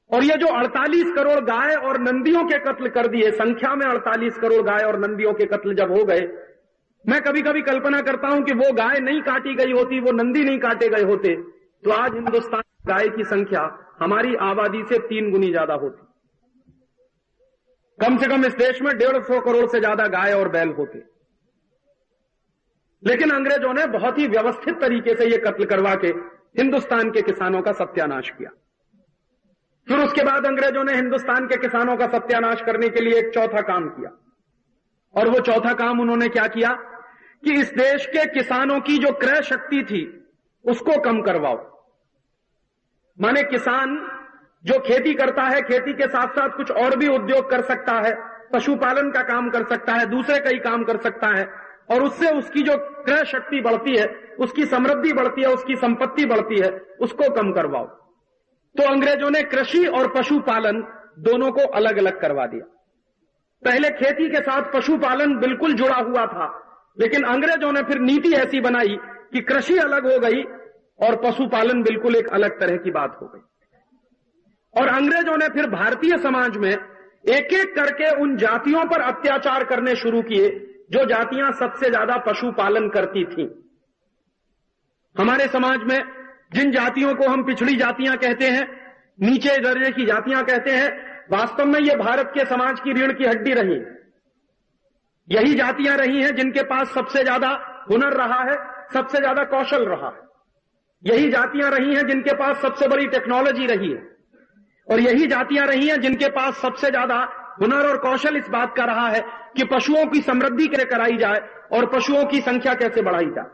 Speaker 1: और ये जो 48 करोड़ गाय और नंदियों के कत्ल कर दिए, संख्या में 48 करोड़ गाय और नंदियों के कत्ल जब हो गए, मैं कभी कभी कल्पना करता हूं कि वो गाय नहीं काटी गई होती, वो नंदी नहीं काटे गए होते, तो आज हिंदुस्तान में गाय की संख्या हमारी आबादी से 3 गुनी ज्यादा होती। कम से कम इस देश में 150 करोड़ से ज्यादा गाय और बैल होते। लेकिन अंग्रेजों ने बहुत ही व्यवस्थित तरीके से ये कत्ल करवा के हिंदुस्तान के किसानों का सत्यानाश किया। फिर उसके बाद अंग्रेजों ने हिंदुस्तान के किसानों का सत्यानाश करने के लिए एक चौथा काम किया, और वो चौथा काम उन्होंने क्या किया कि इस देश के किसानों की जो क्रय शक्ति थी उसको कम करवाओ। माने किसान जो खेती करता है, खेती के साथ साथ कुछ और भी उद्योग कर सकता है, पशुपालन का काम कर सकता है, दूसरे कई काम कर सकता है, और उससे उसकी जो क्रय शक्ति बढ़ती है, उसकी समृद्धि बढ़ती है, उसकी संपत्ति बढ़ती है, उसको कम करवाओ। तो अंग्रेजों ने कृषि और पशुपालन दोनों को अलग अलग करवा दिया। पहले खेती के साथ पशुपालन बिल्कुल जुड़ा हुआ था, लेकिन अंग्रेजों ने फिर नीति ऐसी बनाई कि कृषि अलग हो गई और पशुपालन बिल्कुल एक अलग तरह की बात हो गई। और अंग्रेजों ने फिर भारतीय समाज में एक एक करके उन जातियों पर अत्याचार करने शुरू किए जो जातियां सबसे ज्यादा पशुपालन करती थीं। हमारे समाज में जिन जातियों को हम पिछड़ी जातियां कहते हैं, नीचे दर्जे की जातियां कहते हैं, वास्तव में ये भारत के समाज की रीढ़ की हड्डी रही। यही जातियां रही हैं जिनके पास सबसे ज्यादा हुनर रहा है, सबसे ज्यादा कौशल रहा है। यही जातियां रही हैं जिनके पास सबसे बड़ी टेक्नोलॉजी रही है, और यही जातियां रही हैं जिनके पास सबसे ज्यादा हुनर और कौशल इस बात का रहा है कि पशुओं की समृद्धि कैसे कराई जाए और पशुओं की संख्या कैसे बढ़ाई जाए।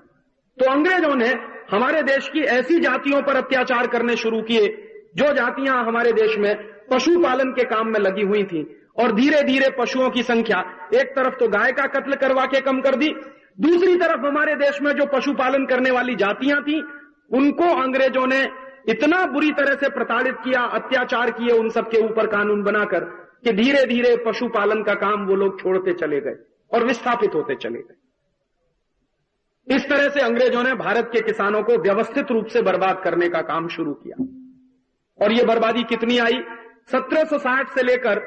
Speaker 1: तो अंग्रेजों ने हमारे देश की ऐसी जातियों पर अत्याचार करने शुरू किए जो जातियां हमारे देश में पशुपालन के काम में लगी हुई थी, और धीरे धीरे पशुओं की संख्या एक तरफ तो गाय का कत्ल करवा के कम कर दी, दूसरी तरफ हमारे देश में जो पशुपालन करने वाली जातियां थी उनको अंग्रेजों ने इतना बुरी तरह से प्रताड़ित किया, अत्याचार किए उन सबके ऊपर कानून बनाकर, कि धीरे धीरे पशुपालन का काम वो लोग छोड़ते चले गए और विस्थापित होते चले गए। इस तरह से अंग्रेजों ने भारत के किसानों को व्यवस्थित रूप से बर्बाद करने का काम शुरू किया। और ये बर्बादी कितनी आई? 1760 से लेकर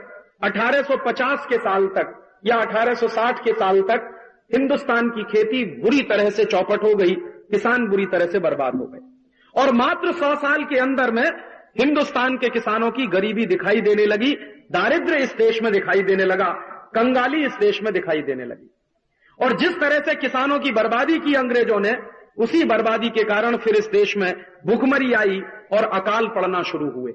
Speaker 1: 1850 के साल तक या 1860 के साल तक हिंदुस्तान की खेती बुरी तरह से चौपट हो गई, किसान बुरी तरह से बर्बाद हो गए। और मात्र 100 साल के अंदर में हिंदुस्तान के किसानों की गरीबी दिखाई देने लगी, दारिद्र्य इस देश में दिखाई देने लगा, कंगाली इस देश में दिखाई देने लगी। और जिस तरह से किसानों की बर्बादी की अंग्रेजों ने, उसी बर्बादी के कारण फिर इस देश में भूखमरी आई और अकाल पड़ना शुरू हुए।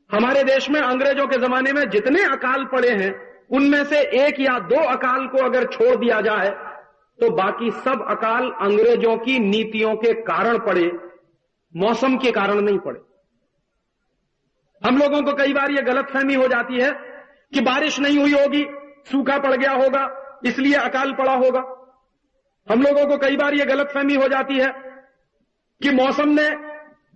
Speaker 1: हमारे देश में अंग्रेजों के जमाने में जितने अकाल पड़े हैं, उनमें से 1 या 2 अकाल को अगर छोड़ दिया जाए तो बाकी सब अकाल अंग्रेजों की नीतियों के कारण पड़े, मौसम के कारण नहीं पड़े। हम लोगों को कई बार यह गलतफहमी हो जाती है कि बारिश नहीं हुई होगी, सूखा पड़ गया होगा, इसलिए अकाल पड़ा होगा। हम लोगों को कई बार यह गलतफहमी हो जाती है कि मौसम ने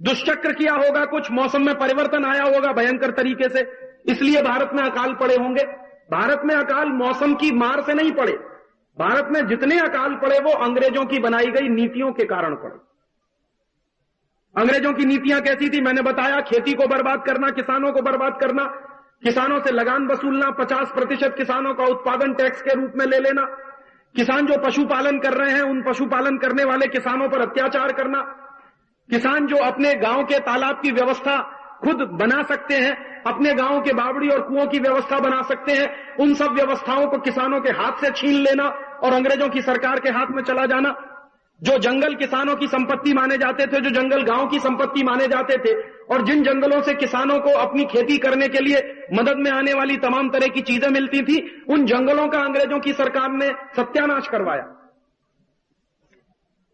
Speaker 1: दुष्चक्र किया होगा, कुछ मौसम में परिवर्तन आया होगा भयंकर तरीके से, इसलिए भारत में अकाल पड़े होंगे। भारत में अकाल मौसम की मार से नहीं पड़े, भारत में जितने अकाल पड़े वो अंग्रेजों की बनाई गई नीतियों के कारण पड़े। अंग्रेजों की नीतियां कैसी थी? मैंने बताया, खेती को बर्बाद करना, किसानों को बर्बाद करना, किसानों से लगान वसूलना, 50% किसानों का उत्पादन टैक्स के रूप में ले लेना, किसान जो पशुपालन कर रहे हैं उन पशुपालन करने वाले किसानों पर अत्याचार करना, किसान जो अपने गांव के तालाब की व्यवस्था खुद बना सकते हैं, अपने गांव के बावड़ी और कुओं की व्यवस्था बना सकते हैं, उन सब व्यवस्थाओं को किसानों के हाथ से छीन लेना और अंग्रेजों की सरकार के हाथ में चला जाना। जो जंगल किसानों की संपत्ति माने जाते थे, जो जंगल गांव की संपत्ति माने जाते थे, और जिन जंगलों से किसानों को अपनी खेती करने के लिए मदद में आने वाली तमाम तरह की चीजें मिलती थी, उन जंगलों का अंग्रेजों की सरकार ने सत्यानाश करवाया।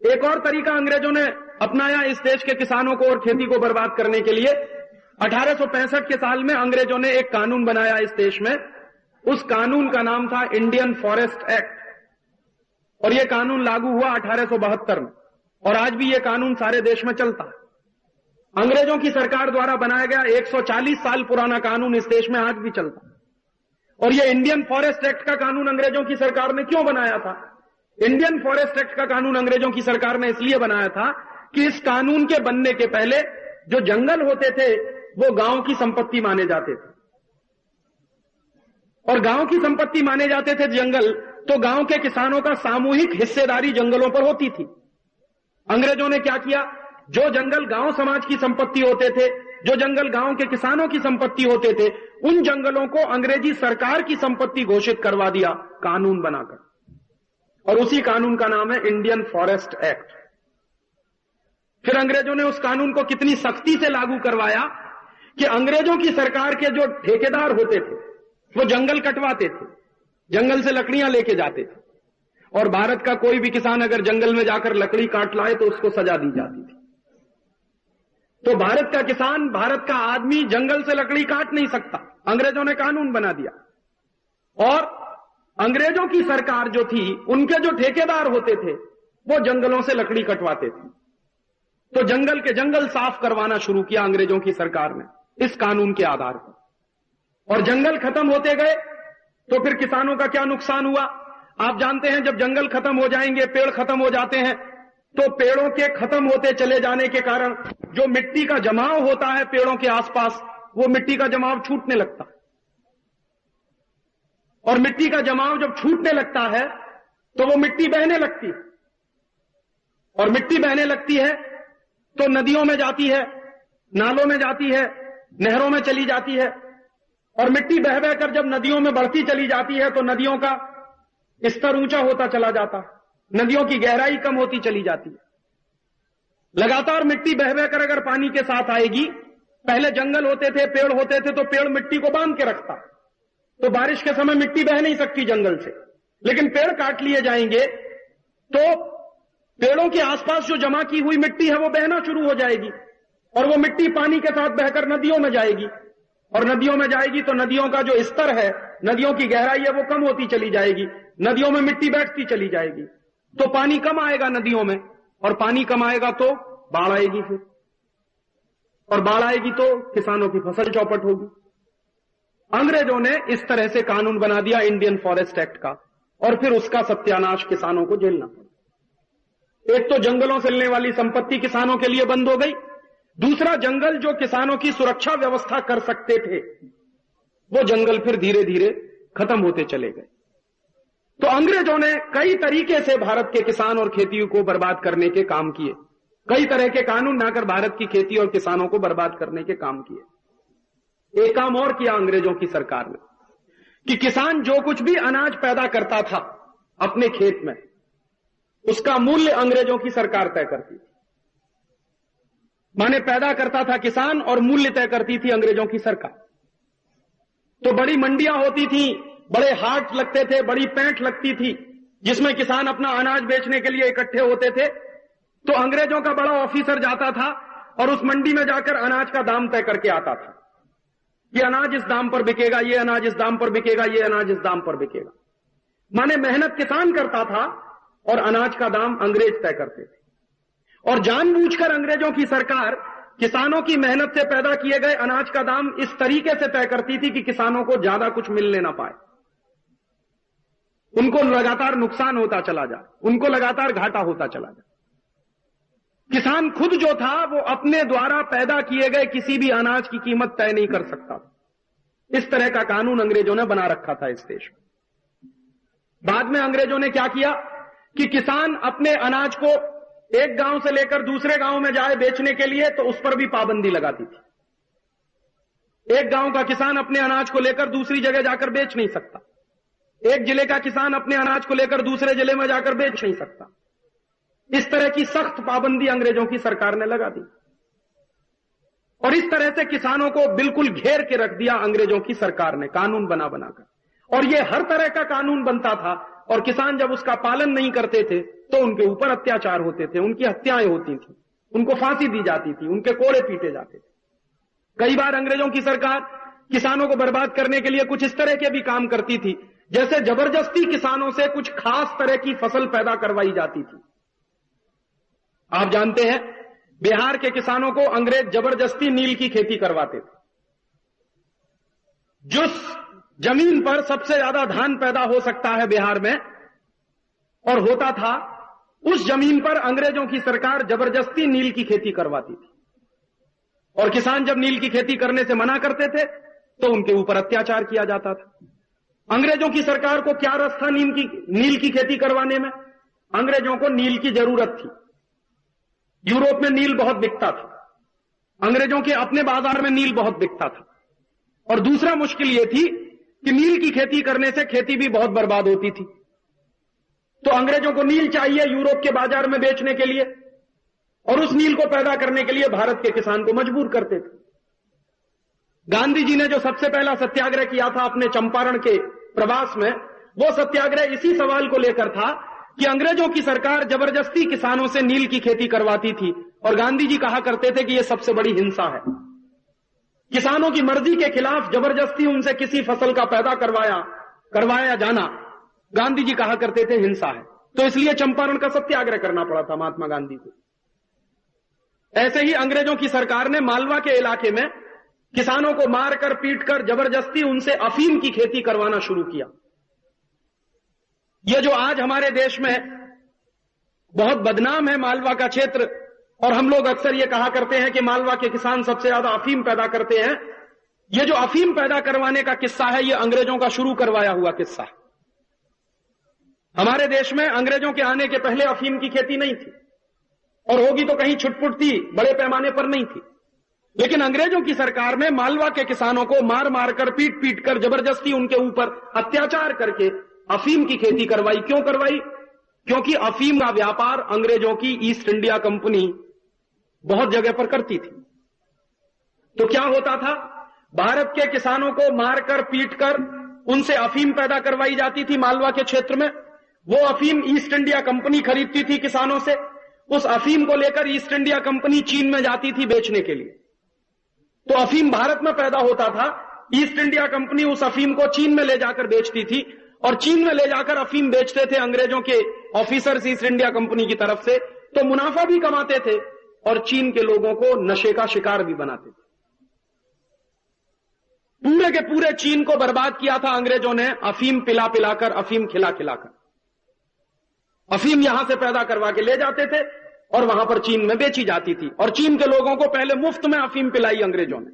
Speaker 1: एक और तरीका अंग्रेजों ने अपनाया इस देश के किसानों को और खेती को बर्बाद करने के लिए। 1865 के साल में अंग्रेजों ने एक कानून बनाया इस देश में। उस कानून का नाम था इंडियन फॉरेस्ट एक्ट, और यह कानून लागू हुआ 1872 में, और आज भी यह कानून सारे देश में चलता है। अंग्रेजों की सरकार द्वारा बनाया गया 140 साल पुराना कानून इस देश में आज भी चलता है। और यह इंडियन फॉरेस्ट एक्ट का कानून अंग्रेजों की सरकार ने क्यों बनाया था? इंडियन फॉरेस्ट एक्ट का कानून अंग्रेजों की सरकार ने इसलिए बनाया था कि इस कानून के बनने के पहले जो जंगल होते थे वो गांव की संपत्ति माने जाते थे, और गांव की संपत्ति माने जाते थे जंगल, तो गांव के किसानों का सामूहिक हिस्सेदारी जंगलों पर होती थी। अंग्रेजों ने क्या किया? जो जंगल गांव समाज की संपत्ति होते थे, जो जंगल गांव के किसानों की संपत्ति होते थे, उन जंगलों को अंग्रेजी सरकार की संपत्ति घोषित करवा दिया कानून बनाकर, और उसी कानून का नाम है इंडियन फॉरेस्ट एक्ट। फिर अंग्रेजों ने उस कानून को कितनी सख्ती से लागू करवाया कि अंग्रेजों की सरकार के जो ठेकेदार होते थे वो जंगल कटवाते थे, जंगल से लकड़ियां लेके जाते थे, और भारत का कोई भी किसान अगर जंगल में जाकर लकड़ी काट लाए तो उसको सजा दी जाती थी। तो भारत का किसान, भारत का आदमी जंगल से लकड़ी काट नहीं सकता, अंग्रेजों ने कानून बना दिया। और अंग्रेजों की सरकार जो थी, उनके जो ठेकेदार होते थे वो जंगलों से लकड़ी कटवाते थे। तो जंगल के जंगल साफ करवाना शुरू किया अंग्रेजों की सरकार ने इस कानून के आधार पर, और जंगल खत्म होते गए तो फिर किसानों का क्या नुकसान हुआ आप जानते हैं। जब जंगल खत्म हो जाएंगे, पेड़ खत्म हो जाते हैं, तो पेड़ों के खत्म होते चले जाने के कारण जो मिट्टी का जमाव होता है पेड़ों के आसपास, वो मिट्टी का जमाव छूटने लगता है, और मिट्टी का जमाव जब छूटने लगता है तो वो मिट्टी बहने लगती है, और मिट्टी बहने लगती है तो नदियों में जाती है, नालों में जाती है, नहरों में चली जाती है, और मिट्टी बह बहकर जब नदियों में बढ़ती चली जाती है तो नदियों का स्तर ऊंचा होता चला जाता है, नदियों की गहराई कम होती चली जाती है। लगातार मिट्टी बह बहकर अगर पानी के साथ आएगी, पहले जंगल होते थे, पेड़ होते थे, तो पेड़ मिट्टी को बांध के रखता, तो बारिश के समय मिट्टी बह नहीं सकती जंगल से। लेकिन पेड़ काट लिए जाएंगे तो पेड़ों के आसपास जो जमा की हुई मिट्टी है वो बहना शुरू हो जाएगी, और वो मिट्टी पानी के साथ बहकर नदियों में जाएगी, और नदियों में जाएगी तो नदियों का जो स्तर है, नदियों की गहराई है, वो कम होती चली जाएगी, नदियों में मिट्टी बैठती चली जाएगी, तो पानी कम आएगा नदियों में, और पानी कम आएगा तो बाढ़ आएगी फिर, और बाढ़ आएगी तो किसानों की फसल चौपट होगी। अंग्रेजों ने इस तरह से कानून बना दिया इंडियन फॉरेस्ट एक्ट का, और फिर उसका सत्यानाश किसानों को झेलना पड़ा। एक तो जंगलों से मिलने वाली संपत्ति किसानों के लिए बंद हो गई, दूसरा जंगल जो किसानों की सुरक्षा व्यवस्था कर सकते थे वो जंगल फिर धीरे धीरे खत्म होते चले गए। तो अंग्रेजों ने कई तरीके से भारत के किसान और खेती को बर्बाद करने के काम किए, कई तरह के कानून बनाकर भारत की खेती और किसानों को बर्बाद करने के काम किए। एक काम और किया अंग्रेजों की सरकार ने कि किसान जो कुछ भी अनाज पैदा करता था अपने खेत में, उसका मूल्य अंग्रेजों की सरकार तय करती थी। माने पैदा करता था किसान और मूल्य तय करती थी अंग्रेजों की सरकार। तो बड़ी मंडियां होती थी, बड़े हाट लगते थे, बड़ी पैंठ लगती थी जिसमें किसान अपना अनाज बेचने के लिए इकट्ठे होते थे। तो अंग्रेजों का बड़ा ऑफिसर जाता था और उस मंडी में जाकर अनाज का दाम तय करके आता था। ये अनाज इस दाम पर बिकेगा, ये अनाज इस दाम पर बिकेगा, ये अनाज इस दाम पर बिकेगा। माने मेहनत किसान करता था और अनाज का दाम अंग्रेज तय करते थे। और जानबूझकर अंग्रेजों की सरकार किसानों की मेहनत से पैदा किए गए अनाज का दाम इस तरीके से तय करती थी कि किसानों को ज्यादा कुछ मिलने ना पाए, उनको लगातार नुकसान होता चला जाए, उनको लगातार घाटा होता चला जाए। किसान खुद जो था वो अपने द्वारा पैदा किए गए किसी भी अनाज की कीमत तय नहीं कर सकता। इस तरह का कानून अंग्रेजों ने बना रखा था इस देश में। बाद में अंग्रेजों ने क्या किया कि किसान अपने अनाज को एक गांव से लेकर दूसरे गांव में जाए बेचने के लिए तो उस पर भी पाबंदी लगाती थी। एक गांव का किसान अपने अनाज को लेकर दूसरी जगह जाकर बेच नहीं सकता, एक जिले का किसान अपने अनाज को लेकर दूसरे जिले में जाकर बेच नहीं सकता। इस तरह की सख्त पाबंदी अंग्रेजों की सरकार ने लगा दी और इस तरह से किसानों को बिल्कुल घेर के रख दिया अंग्रेजों की सरकार ने कानून बना बनाकर। और यह हर तरह का कानून बनता था और किसान जब उसका पालन नहीं करते थे तो उनके ऊपर अत्याचार होते थे, उनकी हत्याएं होती थी, उनको फांसी दी जाती थी, उनके कोड़े पीटे जाते थे। कई बार अंग्रेजों की सरकार किसानों को बर्बाद करने के लिए कुछ इस तरह के भी काम करती थी, जैसे जबरदस्ती किसानों से कुछ खास तरह की फसल पैदा करवाई जाती थी। आप जानते हैं बिहार के किसानों को अंग्रेज जबरदस्ती नील की खेती करवाते थे। जिस जमीन पर सबसे ज्यादा धान पैदा हो सकता है बिहार में और होता था, उस जमीन पर अंग्रेजों की सरकार जबरदस्ती नील की खेती करवाती थी। और किसान जब नील की खेती करने से मना करते थे तो उनके ऊपर अत्याचार किया जाता था। अंग्रेजों की सरकार को क्या रस था नील की खेती करवाने में? अंग्रेजों को नील की जरूरत थी। यूरोप में नील बहुत बिकता था, अंग्रेजों के अपने बाजार में नील बहुत बिकता था। और दूसरा मुश्किल यह थी कि नील की खेती करने से खेती भी बहुत बर्बाद होती थी। तो अंग्रेजों को नील चाहिए यूरोप के बाजार में बेचने के लिए, और उस नील को पैदा करने के लिए भारत के किसान को मजबूर करते थे। गांधी जी ने जो सबसे पहला सत्याग्रह किया था अपने चंपारण के प्रवास में, वो सत्याग्रह इसी सवाल को लेकर था कि अंग्रेजों की सरकार जबरदस्ती किसानों से नील की खेती करवाती थी। और गांधी जी कहा करते थे कि यह सबसे बड़ी हिंसा है। किसानों की मर्जी के खिलाफ जबरदस्ती उनसे किसी फसल का पैदा करवाया जाना गांधी जी कहा करते थे हिंसा है। तो इसलिए चंपारण का सत्याग्रह करना पड़ा था महात्मा गांधी को। ऐसे ही अंग्रेजों की सरकार ने मालवा के इलाके में किसानों को मारकर पीटकर जबरदस्ती उनसे अफीम की खेती करवाना शुरू किया। यह जो आज हमारे देश में बहुत बदनाम है मालवा का क्षेत्र, और हम लोग अक्सर यह कहा करते हैं कि मालवा के किसान सबसे ज्यादा अफीम पैदा करते हैं, यह जो अफीम पैदा करवाने का किस्सा है यह अंग्रेजों का शुरू करवाया हुआ किस्सा है। हमारे देश में अंग्रेजों के आने के पहले अफीम की खेती नहीं थी, और होगी तो कहीं छुटपुट थी, बड़े पैमाने पर नहीं थी। लेकिन अंग्रेजों की सरकार में मालवा के किसानों को मार मार कर पीट पीट कर जबरदस्ती उनके ऊपर अत्याचार करके अफीम की खेती करवाई। क्यों करवाई? क्योंकि अफीम का व्यापार अंग्रेजों की ईस्ट इंडिया कंपनी बहुत जगह पर करती थी। तो क्या होता था, भारत के किसानों को मारकर पीटकर उनसे अफीम पैदा करवाई जाती थी मालवा के क्षेत्र में। वो अफीम ईस्ट इंडिया कंपनी खरीदती थी किसानों से। उस अफीम को लेकर ईस्ट इंडिया कंपनी चीन में जाती थी बेचने के लिए। तो अफीम भारत में पैदा होता था, ईस्ट इंडिया कंपनी उस अफीम को चीन में ले जाकर बेचती थी, और चीन में ले जाकर अफीम बेचते थे अंग्रेजों के ऑफिसर्स ईस्ट इंडिया कंपनी की तरफ से। तो मुनाफा भी कमाते थे और चीन के लोगों को नशे का शिकार भी बनाते थे। पूरे के पूरे चीन को बर्बाद किया था अंग्रेजों ने, अफीम पिला पिलाकर, अफीम खिला खिलाकर। अफीम यहां से पैदा करवा के ले जाते थे और वहां पर चीन में बेची जाती थी, और चीन के लोगों को पहले मुफ्त में अफीम पिलाई अंग्रेजों ने,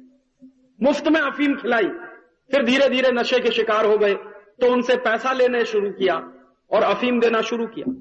Speaker 1: मुफ्त में अफीम खिलाई। फिर धीरे धीरे नशे के शिकार हो गए तो उनसे पैसा लेने शुरू किया और अफीम देना शुरू किया।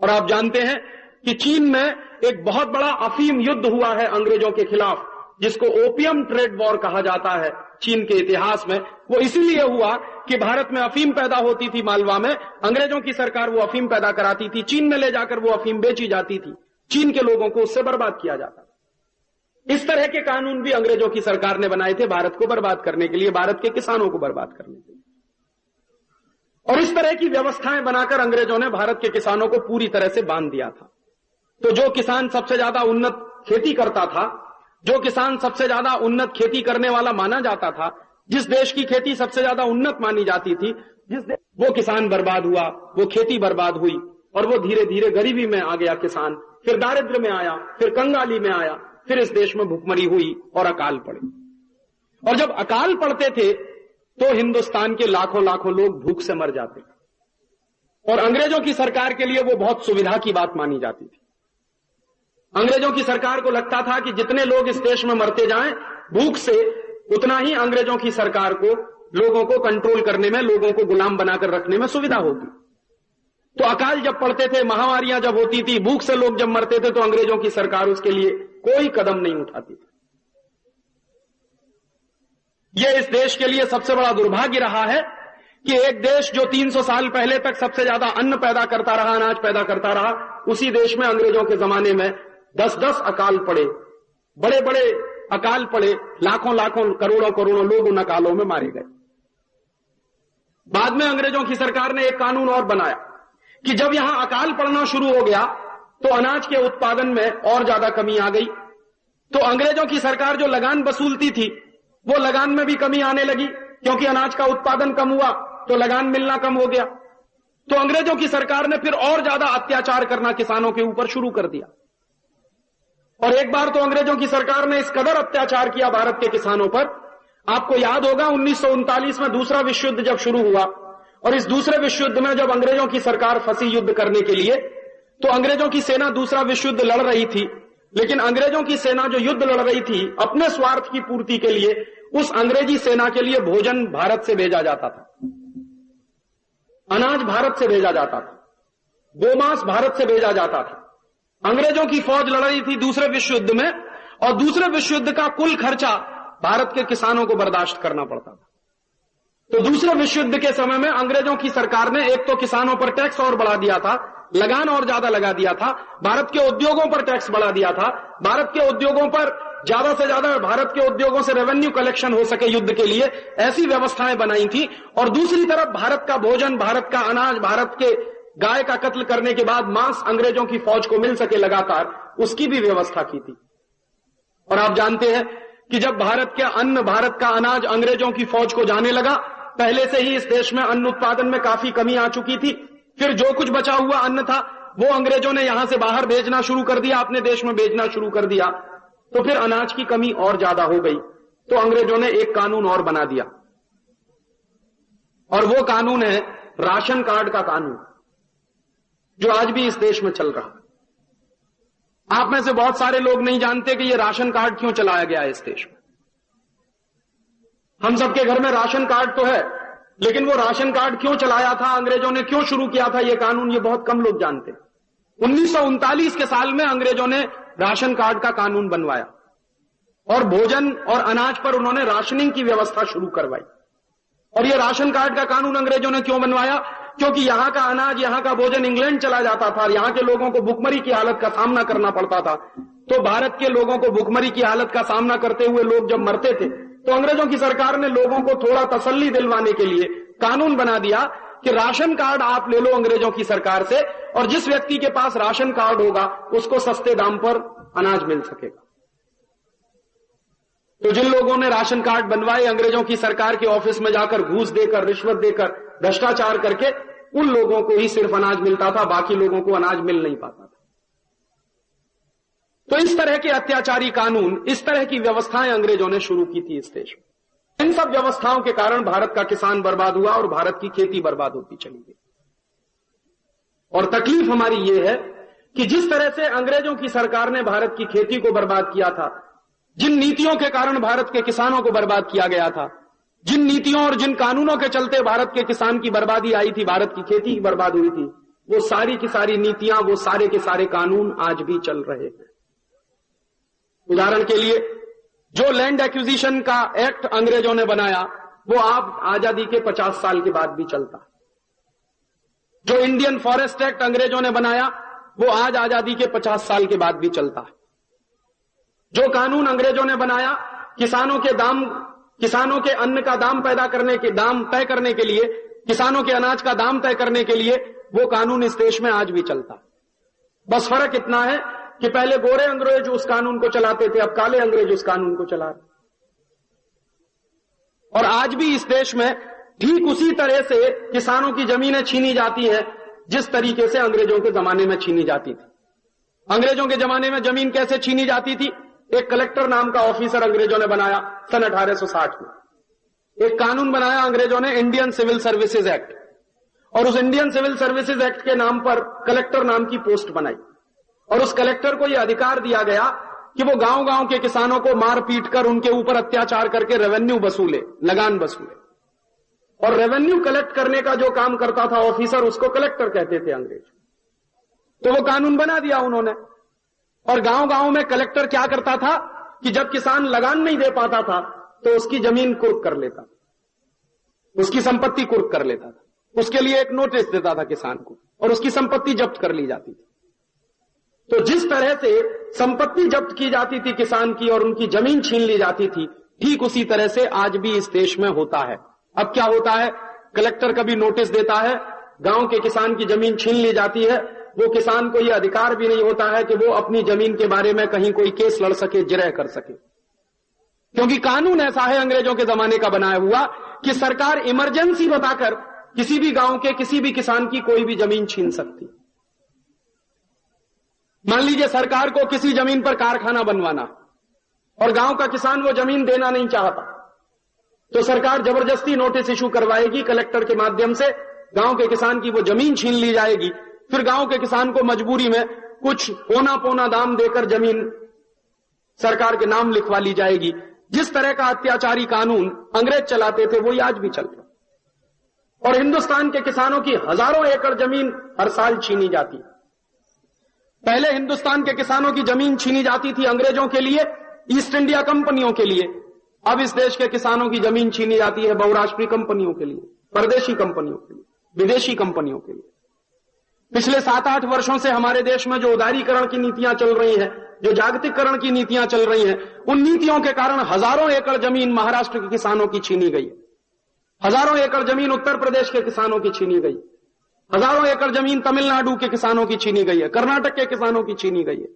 Speaker 1: और आप जानते हैं कि चीन में एक बहुत बड़ा अफीम युद्ध हुआ है अंग्रेजों के खिलाफ, जिसको ओपियम ट्रेड वॉर कहा जाता है चीन के इतिहास में। वो इसीलिए हुआ कि भारत में अफीम पैदा होती थी मालवा में, अंग्रेजों की सरकार वो अफीम पैदा कराती थी, चीन में ले जाकर वो अफीम बेची जाती थी, चीन के लोगों को उससे बर्बाद किया जाता था। इस तरह के कानून भी अंग्रेजों की सरकार ने बनाए थे भारत को बर्बाद करने के लिए, भारत के किसानों को बर्बाद करने के लिए। और इस तरह की व्यवस्थाएं बनाकर अंग्रेजों ने भारत के किसानों को पूरी तरह से बांध दिया था। तो जो किसान सबसे ज्यादा उन्नत खेती करता था, जो किसान सबसे ज्यादा उन्नत खेती करने वाला माना जाता था, जिस देश की खेती सबसे ज्यादा उन्नत मानी जाती थी, वो किसान बर्बाद हुआ, वो खेती बर्बाद हुई, और वो धीरे धीरे गरीबी में आ गया किसान, फिर दारिद्र्य में आया, फिर कंगाली में आया, फिर इस देश में भुखमरी हुई और अकाल पड़े। और जब अकाल पड़ते थे तो हिंदुस्तान के लाखों लाखों लोग भूख से मर जाते, और अंग्रेजों की सरकार के लिए वो बहुत सुविधा की बात मानी जाती थी। अंग्रेजों की सरकार को लगता था कि जितने लोग इस देश में मरते जाएं भूख से, उतना ही अंग्रेजों की सरकार को लोगों को कंट्रोल करने में, लोगों को गुलाम बनाकर रखने में सुविधा होगी। तो अकाल जब पड़ते थे, महामारियां जब होती थी, भूख से लोग जब मरते थे, तो अंग्रेजों की सरकार उसके लिए कोई कदम नहीं उठाती थी। यह इस देश के लिए सबसे बड़ा दुर्भाग्य रहा है कि एक देश जो 300 साल पहले तक सबसे ज्यादा अन्न पैदा करता रहा, अनाज पैदा करता रहा, उसी देश में अंग्रेजों के जमाने में 10-10 अकाल पड़े, बड़े बड़े अकाल पड़े, लाखों लाखों करोड़ों करोड़ों लोग उन अकालों में मारे गए। बाद में अंग्रेजों की सरकार ने एक कानून और बनाया कि जब यहां अकाल पड़ना शुरू हो गया तो अनाज के उत्पादन में और ज्यादा कमी आ गई। तो अंग्रेजों की सरकार जो लगान वसूलती थी, वो लगान में भी कमी आने लगी, क्योंकि अनाज का उत्पादन कम हुआ तो लगान मिलना कम हो गया। तो अंग्रेजों की सरकार ने फिर और ज्यादा अत्याचार करना किसानों के ऊपर शुरू कर दिया। और एक बार तो अंग्रेजों की सरकार ने इस कदर अत्याचार किया भारत के किसानों पर, आपको याद होगा 1939 में दूसरा विश्व युद्ध जब शुरू हुआ, और इस दूसरे विश्व युद्ध में जब अंग्रेजों की सरकार फंसी युद्ध करने के लिए, तो अंग्रेजों की सेना दूसरा विश्व युद्ध लड़ रही थी, लेकिन अंग्रेजों की सेना जो युद्ध लड़ रही थी, अपने स्वार्थ की पूर्ति के लिए उस अंग्रेजी सेना के लिए भोजन भारत से भेजा जाता था, अनाज भारत से भेजा जाता था, गोमांस भारत से भेजा जाता था। अंग्रेजों की फौज लड़ रही थी दूसरे विश्व युद्ध में, और दूसरे विश्व युद्ध का कुल खर्चा भारत के किसानों को बर्दाश्त करना पड़ता था। तो दूसरे विश्व युद्ध के समय में अंग्रेजों की सरकार ने एक तो किसानों पर टैक्स और बढ़ा दिया था, लगान और ज्यादा लगा दिया था, भारत के उद्योगों पर टैक्स बढ़ा दिया था, भारत के उद्योगों पर ज्यादा से ज्यादा भारत के उद्योगों से रेवेन्यू कलेक्शन हो सके युद्ध के लिए, ऐसी व्यवस्थाएं बनाई थी। और दूसरी तरफ भारत का भोजन, भारत का अनाज, भारत के गाय का कत्ल करने के बाद मांस अंग्रेजों की फौज को मिल सके लगातार, उसकी भी व्यवस्था की थी। और आप जानते हैं कि जब भारत के अन्न, भारत का अनाज अंग्रेजों की फौज को जाने लगा, पहले से ही इस देश में अन्न उत्पादन में काफी कमी आ चुकी थी, फिर जो कुछ बचा हुआ अन्न था वो अंग्रेजों ने यहां से बाहर भेजना शुरू कर दिया, अपने देश में भेजना शुरू कर दिया, तो फिर अनाज की कमी और ज्यादा हो गई। तो अंग्रेजों ने एक कानून और बना दिया, और वो कानून है राशन कार्ड का कानून, जो आज भी इस देश में चल रहा है। आप में से बहुत सारे लोग नहीं जानते कि ये राशन कार्ड क्यों चलाया गया है इस देश में। हम सबके घर में राशन कार्ड तो है, लेकिन वो राशन कार्ड क्यों चलाया था, अंग्रेजों ने क्यों शुरू किया था ये कानून, ये बहुत कम लोग जानते। 1939 के साल में अंग्रेजों ने राशन कार्ड का कानून बनवाया, और भोजन और अनाज पर उन्होंने राशनिंग की व्यवस्था शुरू करवाई। और ये राशन कार्ड का कानून अंग्रेजों ने क्यों बनवाया, क्योंकि यहां का अनाज, यहां का भोजन इंग्लैंड चला जाता था, यहां के लोगों को भुखमरी की हालत का सामना करना पड़ता था। तो भारत के लोगों को भुखमरी की हालत का सामना करते हुए लोग जब मरते थे, तो अंग्रेजों की सरकार ने लोगों को थोड़ा तसल्ली दिलवाने के लिए कानून बना दिया कि राशन कार्ड आप ले लो अंग्रेजों की सरकार से, और जिस व्यक्ति के पास राशन कार्ड होगा उसको सस्ते दाम पर अनाज मिल सकेगा। तो जिन लोगों ने राशन कार्ड बनवाए, अंग्रेजों की सरकार के ऑफिस में जाकर घूस देकर, रिश्वत देकर, भ्रष्टाचार करके, उन लोगों को ही सिर्फ अनाज मिलता था, बाकी लोगों को अनाज मिल नहीं पाता था। तो इस तरह के अत्याचारी कानून, इस तरह की व्यवस्थाएं अंग्रेजों ने शुरू की थी इस देश में। इन सब व्यवस्थाओं के कारण भारत का किसान बर्बाद हुआ और भारत की खेती बर्बाद होती चली गई। और तकलीफ हमारी यह है कि जिस तरह से अंग्रेजों की सरकार ने भारत की खेती को बर्बाद किया था, जिन नीतियों के कारण भारत के किसानों को बर्बाद किया गया था, जिन नीतियों और जिन कानूनों के चलते भारत के किसान की बर्बादी आई थी, भारत की खेती की बर्बाद हुई थी, वो सारी की सारी नीतियां, वो सारे के सारे कानून आज भी चल रहे हैं। उदाहरण के लिए जो लैंड एक्विजिशन का एक्ट अंग्रेजों ने बनाया, वो आप आजादी के 50 साल के बाद भी चलता। जो इंडियन फॉरेस्ट एक्ट अंग्रेजों ने बनाया, वो आज आजादी के 50 साल के बाद भी चलता है। जो कानून अंग्रेजों ने बनाया किसानों के अन्न का दाम तय करने के लिए, किसानों के अनाज का दाम तय करने के लिए, वो कानून इस देश में आज भी चलता है। बस फर्क इतना है कि पहले गोरे अंग्रेज उस कानून को चलाते थे, अब काले अंग्रेज उस कानून को चला रहे। और आज भी इस देश में ठीक उसी तरह से किसानों की जमीनें छीनी जाती है जिस तरीके से अंग्रेजों के जमाने में छीनी जाती थी। अंग्रेजों के जमाने में जमीन कैसे छीनी जाती थी? एक कलेक्टर नाम का ऑफिसर अंग्रेजों ने बनाया सन 1860 में। एक कानून बनाया अंग्रेजों ने, इंडियन सिविल सर्विसेज एक्ट, और उस इंडियन सिविल सर्विसेज एक्ट के नाम पर कलेक्टर नाम की पोस्ट बनाई। और उस कलेक्टर को यह अधिकार दिया गया कि वो गांव-गांव के किसानों को मार पीट कर उनके ऊपर अत्याचार करके रेवेन्यू वसूले, लगान वसूले। और रेवेन्यू कलेक्ट करने का जो काम करता था ऑफिसर, उसको कलेक्टर कहते थे अंग्रेज। तो वो कानून बना दिया उन्होंने। और गांव-गांव में कलेक्टर क्या करता था कि जब किसान लगान नहीं दे पाता था तो उसकी जमीन कुर्क कर लेता था, उसकी संपत्ति कुर्क कर लेता था, उसके लिए एक नोटिस देता था किसान को, और उसकी संपत्ति जब्त कर ली जाती थी। तो जिस तरह से संपत्ति जब्त की जाती थी किसान की और उनकी जमीन छीन ली जाती थी, ठीक उसी तरह से आज भी इस देश में होता है। अब क्या होता है, कलेक्टर कभी नोटिस देता है, गांव के किसान की जमीन छीन ली जाती है, वो किसान को यह अधिकार भी नहीं होता है कि वो अपनी जमीन के बारे में कहीं कोई केस लड़ सके, जिरह कर सके, क्योंकि कानून ऐसा है अंग्रेजों के जमाने का बनाया हुआ कि सरकार इमरजेंसी बताकर किसी भी गांव के किसी भी किसान की कोई भी जमीन छीन सकती। मान लीजिए सरकार को किसी जमीन पर कारखाना बनवाना और गांव का किसान वो जमीन देना नहीं चाहता, तो सरकार जबरदस्ती नोटिस इशू करवाएगी कलेक्टर के माध्यम से, गांव के किसान की वो जमीन छीन ली जाएगी। फिर गांव के किसान को मजबूरी में कुछ पौना दाम देकर जमीन सरकार के नाम लिखवा ली जाएगी। जिस तरह का अत्याचारी कानून अंग्रेज चलाते थे वही आज भी चल रहा। और हिंदुस्तान के किसानों की हजारों एकड़ जमीन हर साल छीनी जाती। पहले हिंदुस्तान के किसानों की जमीन छीनी जाती थी अंग्रेजों के लिए, ईस्ट इंडिया कंपनियों के लिए। अब इस देश के किसानों की जमीन छीनी जाती है बहुराष्ट्रीय कंपनियों के लिए, परदेशी कंपनियों के लिए, विदेशी कंपनियों के लिए। पिछले 7-8 वर्षों से हमारे देश में जो उदारीकरण की नीतियां चल रही हैं, जो जागतिकरण की नीतियां चल रही हैं, उन नीतियों के कारण हजारों एकड़ जमीन महाराष्ट्र के किसानों की छीनी गई, हजारों एकड़ जमीन उत्तर प्रदेश के किसानों की छीनी गई, हजारों एकड़ जमीन तमिलनाडु के किसानों की छीनी गई है, कर्नाटक के किसानों की छीनी गई है,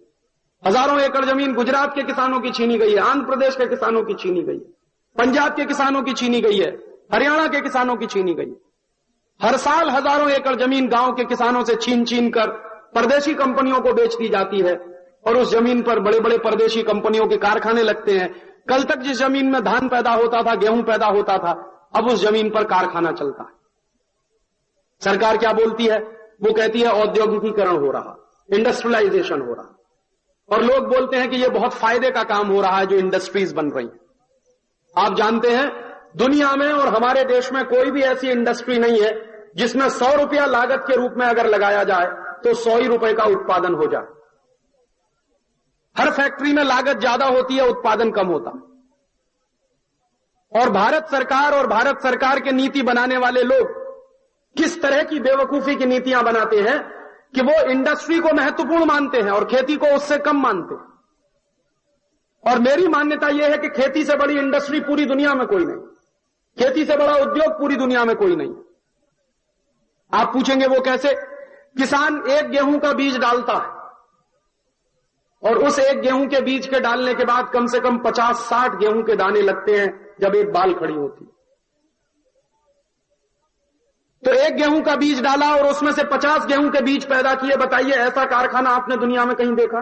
Speaker 1: हजारों एकड़ जमीन गुजरात के किसानों की छीनी गई है, आंध्र प्रदेश के किसानों की छीनी गई है, पंजाब के किसानों की छीनी गई है, हरियाणा के किसानों की छीनी गई है। हर साल हजारों एकड़ जमीन गांव के किसानों से छीन कर परदेशी कंपनियों को बेच दी जाती है, और उस जमीन पर बड़े बड़े परदेशी कंपनियों के कारखाने लगते हैं। कल तक जिस जमीन में धान पैदा होता था, गेहूं पैदा होता था, अब उस जमीन पर कारखाना चलता है। सरकार क्या बोलती है? वो कहती है औद्योगिकीकरण हो रहा, इंडस्ट्रियलाइजेशन हो रहा, और लोग बोलते हैं कि ये बहुत फायदे का काम हो रहा है जो इंडस्ट्रीज बन रही हैं। आप जानते हैं दुनिया में और हमारे देश में कोई भी ऐसी इंडस्ट्री नहीं है जिसमें 100 रुपया लागत के रूप में अगर लगाया जाए तो 100 ही रुपए का उत्पादन हो जाए। हर फैक्ट्री में लागत ज्यादा होती है, उत्पादन कम होता। और भारत सरकार के नीति बनाने वाले लोग किस तरह की बेवकूफी की नीतियां बनाते हैं कि वो इंडस्ट्री को महत्वपूर्ण मानते हैं और खेती को उससे कम मानते हैं। और मेरी मान्यता यह है कि खेती से बड़ी इंडस्ट्री पूरी दुनिया में कोई नहीं, खेती से बड़ा उद्योग पूरी दुनिया में कोई नहीं। आप पूछेंगे वो कैसे? किसान एक गेहूं का बीज डालता है और उस एक गेहूं के बीज के डालने के बाद कम से कम 50-60 गेहूं के दाने लगते हैं जब एक बाल खड़ी होती है। तो एक गेहूं का बीज डाला और उसमें से 50 गेहूं के बीज पैदा किए। बताइए ऐसा कारखाना आपने दुनिया में कहीं देखा?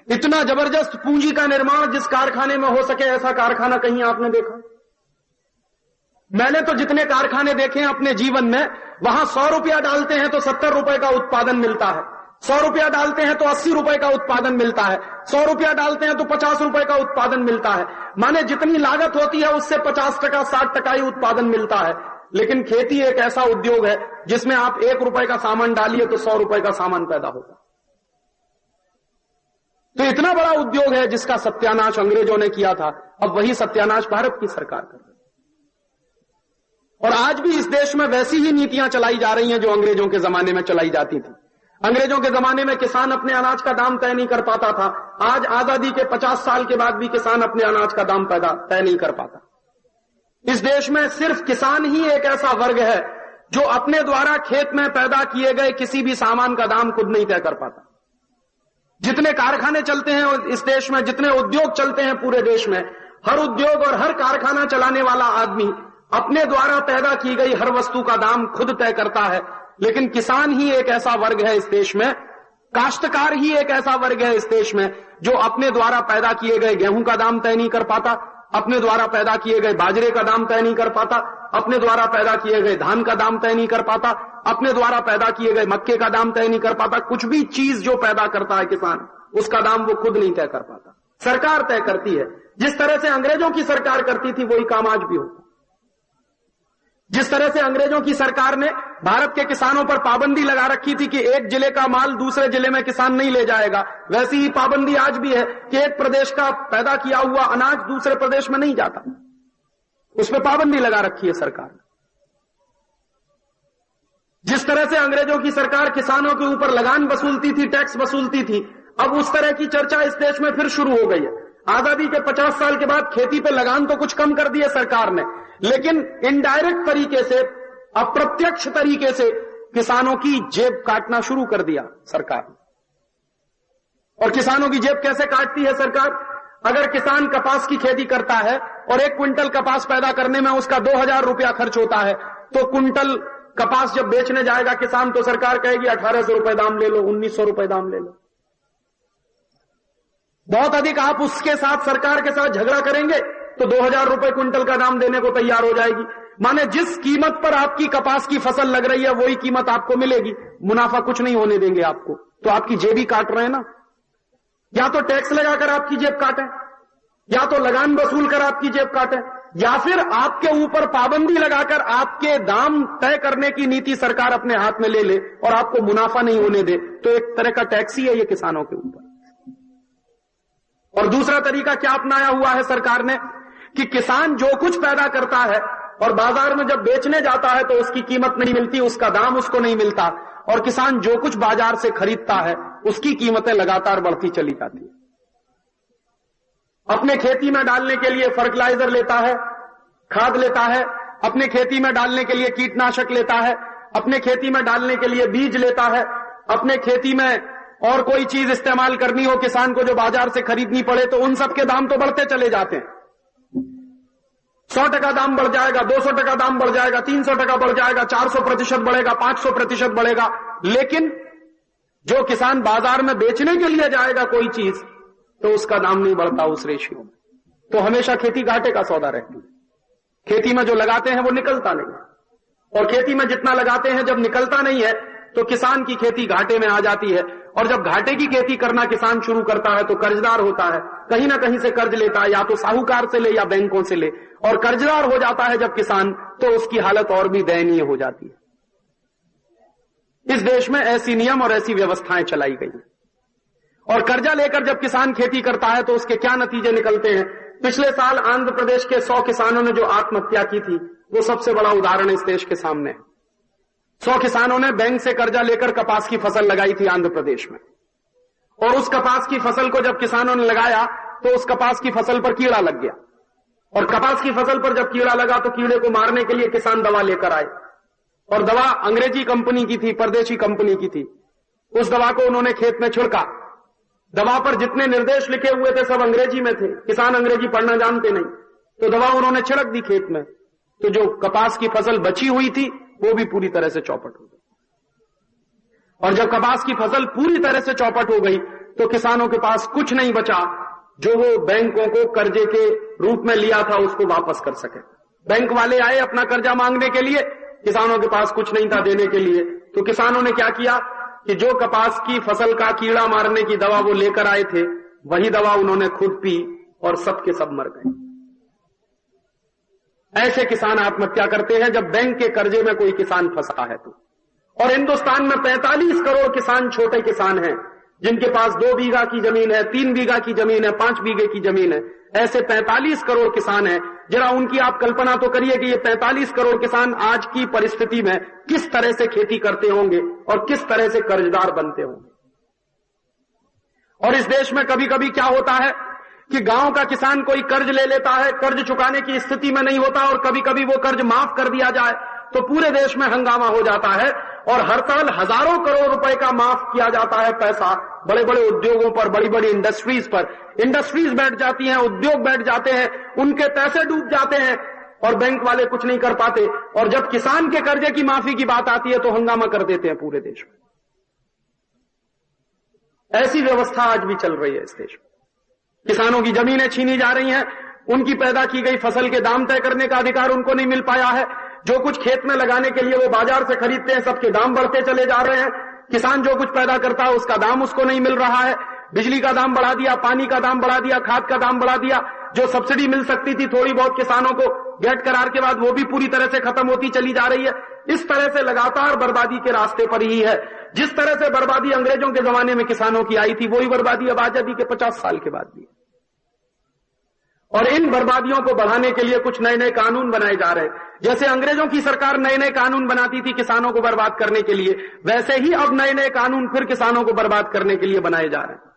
Speaker 1: इतना जबरदस्त पूंजी का निर्माण जिस कारखाने में हो सके, ऐसा कारखाना कहीं आपने देखा? मैंने तो जितने कारखाने देखे हैं अपने जीवन में, वहां 100 रुपया डालते हैं तो 70 रुपए का उत्पादन मिलता है, 100 रुपया डालते हैं तो 80 रुपए का उत्पादन मिलता है, 100 रुपया डालते हैं तो 50 रुपए का उत्पादन मिलता है। माने जितनी लागत होती है उससे 50%, 60% ही उत्पादन मिलता है। लेकिन खेती एक ऐसा उद्योग है जिसमें आप 1 रुपए का सामान डालिए तो 100 रुपए का सामान पैदा होगा। तो इतना बड़ा उद्योग है जिसका सत्यानाश अंग्रेजों ने किया था, अब वही सत्यानाश भारत की सरकार कर रही है। और आज भी इस देश में वैसी ही नीतियां चलाई जा रही हैं जो अंग्रेजों के जमाने में चलाई जाती थी। अंग्रेजों के जमाने में किसान अपने अनाज का दाम तय नहीं कर पाता था, आज आजादी के 50 साल के बाद भी किसान अपने अनाज का दाम तय नहीं कर पाता। इस देश में सिर्फ किसान ही एक ऐसा वर्ग है जो अपने द्वारा खेत में पैदा किए गए किसी भी सामान का दाम खुद नहीं तय कर पाता। जितने कारखाने चलते हैं इस देश में, जितने उद्योग चलते हैं पूरे देश में, हर उद्योग और हर कारखाना चलाने वाला आदमी अपने द्वारा पैदा की गई हर वस्तु का दाम खुद तय करता है। लेकिन किसान ही एक ऐसा वर्ग है इस देश में, काश्तकार ही एक ऐसा वर्ग है इस देश में जो अपने द्वारा पैदा किए गए गेहूं का दाम तय नहीं कर पाता, अपने द्वारा पैदा किए गए बाजरे का दाम तय नहीं कर पाता, अपने द्वारा पैदा किए गए धान का दाम तय नहीं कर पाता, अपने द्वारा पैदा किए गए मक्के का दाम तय नहीं कर पाता। कुछ भी चीज जो पैदा करता है किसान, उसका दाम वो खुद नहीं तय कर पाता, सरकार तय करती है। जिस तरह से अंग्रेजों की सरकार करती थी वही काम आज भी होता। जिस तरह से अंग्रेजों की सरकार ने भारत के किसानों पर पाबंदी लगा रखी थी कि एक जिले का माल दूसरे जिले में किसान नहीं ले जाएगा, वैसी ही पाबंदी आज भी है कि एक प्रदेश का पैदा किया हुआ अनाज दूसरे प्रदेश में नहीं जाता, उस पर पाबंदी लगा रखी है सरकार ने। जिस तरह से अंग्रेजों की सरकार किसानों के ऊपर लगान वसूलती थी, टैक्स वसूलती थी, अब उस तरह की चर्चा इस देश में फिर शुरू हो गई है। आजादी के 50 साल के बाद खेती पे लगान तो कुछ कम कर दिए सरकार ने, लेकिन इनडायरेक्ट तरीके से, अप्रत्यक्ष तरीके से किसानों की जेब काटना शुरू कर दिया सरकार। और किसानों की जेब कैसे काटती है सरकार? अगर किसान कपास की खेती करता है और 1 क्विंटल कपास पैदा करने में उसका 2000 रुपया खर्च होता है, तो क्विंटल कपास जब बेचने जाएगा किसान तो सरकार कहेगी 1800 रुपए दाम ले लो, 1900 रुपए दाम ले लो। बहुत अधिक आप उसके साथ, सरकार के साथ झगड़ा करेंगे तो 2000 रुपए क्विंटल का दाम देने को तैयार हो जाएगी। माने जिस कीमत पर आपकी कपास की फसल लग रही है वही कीमत आपको मिलेगी, मुनाफा कुछ नहीं होने देंगे आपको। तो आपकी जेब ही काट रहे हैं ना। या तो टैक्स लगाकर आपकी जेब काटें, या तो लगान वसूल कर आपकी जेब काटें, या फिर आपके ऊपर पाबंदी लगाकर आपके दाम तय करने की नीति सरकार अपने हाथ में ले ले और आपको मुनाफा नहीं होने दे। तो एक तरह का टैक्स ही है ये किसानों के ऊपर। और दूसरा तरीका क्या अपनाया हुआ है सरकार ने कि किसान जो कुछ पैदा करता है और बाजार में जब बेचने जाता है तो उसकी कीमत नहीं मिलती, उसका दाम उसको नहीं मिलता, और किसान जो कुछ बाजार से खरीदता है उसकी कीमतें लगातार बढ़ती चली जाती है। अपने खेती में डालने के लिए फर्टिलाइजर लेता है, खाद लेता है, अपने खेती में डालने के लिए कीटनाशक लेता है, अपने खेती में डालने के लिए बीज लेता है, अपने खेती में और कोई चीज इस्तेमाल करनी हो किसान को जो बाजार से खरीदनी पड़े तो उन सब के दाम तो बढ़ते चले जाते हैं। 100% दाम बढ़ जाएगा, 200% दाम बढ़ जाएगा, 300% बढ़ जाएगा, 400% बढ़ेगा, 500% बढ़ेगा। लेकिन जो किसान बाजार में बेचने के लिए जाएगा कोई चीज तो उसका दाम नहीं बढ़ता उस रेशियो में। तो हमेशा खेती घाटे का सौदा रहती है। खेती में जो लगाते हैं वो निकलता नहीं है, और खेती में जितना लगाते हैं जब निकलता नहीं है तो किसान की खेती घाटे में आ जाती है। और जब घाटे की खेती करना किसान शुरू करता है तो कर्जदार होता है, कहीं ना कहीं से कर्ज लेता है, या तो साहूकार से ले या बैंकों से ले, और कर्जदार हो जाता है जब किसान तो उसकी हालत और भी दयनीय हो जाती है। इस देश में ऐसी नियम और ऐसी व्यवस्थाएं चलाई गई हैं। और कर्जा लेकर जब किसान खेती करता है तो उसके क्या नतीजे निकलते हैं? पिछले साल आंध्र प्रदेश के 100 किसानों ने जो आत्महत्या की थी वो सबसे बड़ा उदाहरण इस देश के सामने है। 100 किसानों ने बैंक से कर्जा लेकर कपास की फसल लगाई थी आंध्र प्रदेश में, और उस कपास की फसल को जब किसानों ने लगाया तो उस कपास की फसल पर कीड़ा लग गया, और कपास की फसल पर जब कीड़ा लगा तो कीड़े को मारने के लिए किसान दवा लेकर आए, और दवा अंग्रेजी कंपनी की थी, परदेशी कंपनी की थी। उस दवा को उन्होंने खेत में छिड़का। दवा पर जितने निर्देश लिखे हुए थे सब अंग्रेजी में थे, किसान अंग्रेजी पढ़ना जानते नहीं, तो दवा उन्होंने छिड़क दी खेत में, तो जो कपास की फसल बची हुई थी वो भी पूरी तरह से चौपट हो गई। और जब कपास की फसल पूरी तरह से चौपट हो गई तो किसानों के पास कुछ नहीं बचा जो वो बैंकों को कर्जे के रूप में लिया था उसको वापस कर सके। बैंक वाले आए अपना कर्जा मांगने के लिए, किसानों के पास कुछ नहीं था देने के लिए, तो किसानों ने क्या किया कि जो कपास की फसल का कीड़ा मारने की दवा वो लेकर आए थे, वही दवा उन्होंने खुद पी और सबके सब मर गए। ऐसे किसान आत्महत्या करते हैं जब बैंक के कर्जे में कोई किसान फंसा है तो। और हिंदुस्तान में 45 करोड़ किसान छोटे किसान हैं जिनके पास 2 बीघा की जमीन है, 3 बीघा की जमीन है, 5 बीघे की जमीन है। ऐसे 45 करोड़ किसान हैं। जरा उनकी आप कल्पना तो करिए कि ये 45 करोड़ किसान आज की परिस्थिति में किस तरह से खेती करते होंगे और किस तरह से कर्जदार बनते होंगे। और इस देश में कभी कभी क्या होता है कि गांव का किसान कोई कर्ज ले लेता है, कर्ज चुकाने की स्थिति में नहीं होता और कभी कभी वो कर्ज माफ कर दिया जाए तो पूरे देश में हंगामा हो जाता है और हर साल हजारों करोड़ रुपए का माफ किया जाता है पैसा बड़े बड़े उद्योगों पर, बड़ी बड़ी इंडस्ट्रीज पर। इंडस्ट्रीज बैठ जाती हैं, उद्योग बैठ जाते हैं, उनके पैसे डूब जाते हैं और बैंक वाले कुछ नहीं कर पाते। और जब किसान के कर्जे की माफी की बात आती है तो हंगामा कर देते हैं पूरे देश में। ऐसी व्यवस्था आज भी चल रही है इस देश में। किसानों की जमीनें छीनी जा रही हैं, उनकी पैदा की गई फसल के दाम तय करने का अधिकार उनको नहीं मिल पाया है। जो कुछ खेत में लगाने के लिए वो बाजार से खरीदते हैं, सबके दाम बढ़ते चले जा रहे हैं। किसान जो कुछ पैदा करता है उसका दाम उसको नहीं मिल रहा है। बिजली का दाम बढ़ा दिया, पानी का दाम बढ़ा दिया, खाद का दाम बढ़ा दिया। जो सब्सिडी मिल सकती थी थोड़ी बहुत किसानों को गेट करार के बाद, वो भी पूरी तरह से खत्म होती चली जा रही है। इस तरह से लगातार बर्बादी के रास्ते पर ही है। जिस तरह से बर्बादी अंग्रेजों के जमाने में किसानों की आई थी, वही बर्बादी अब आजादी के 50 साल के बाद भी। और इन बर्बादियों को बढ़ाने के लिए कुछ नए नए कानून बनाए जा रहे हैं। जैसे अंग्रेजों की सरकार नए नए कानून बनाती थी किसानों को बर्बाद करने के लिए, वैसे ही अब नए नए कानून फिर किसानों को बर्बाद करने के लिए बनाए जा रहे हैं।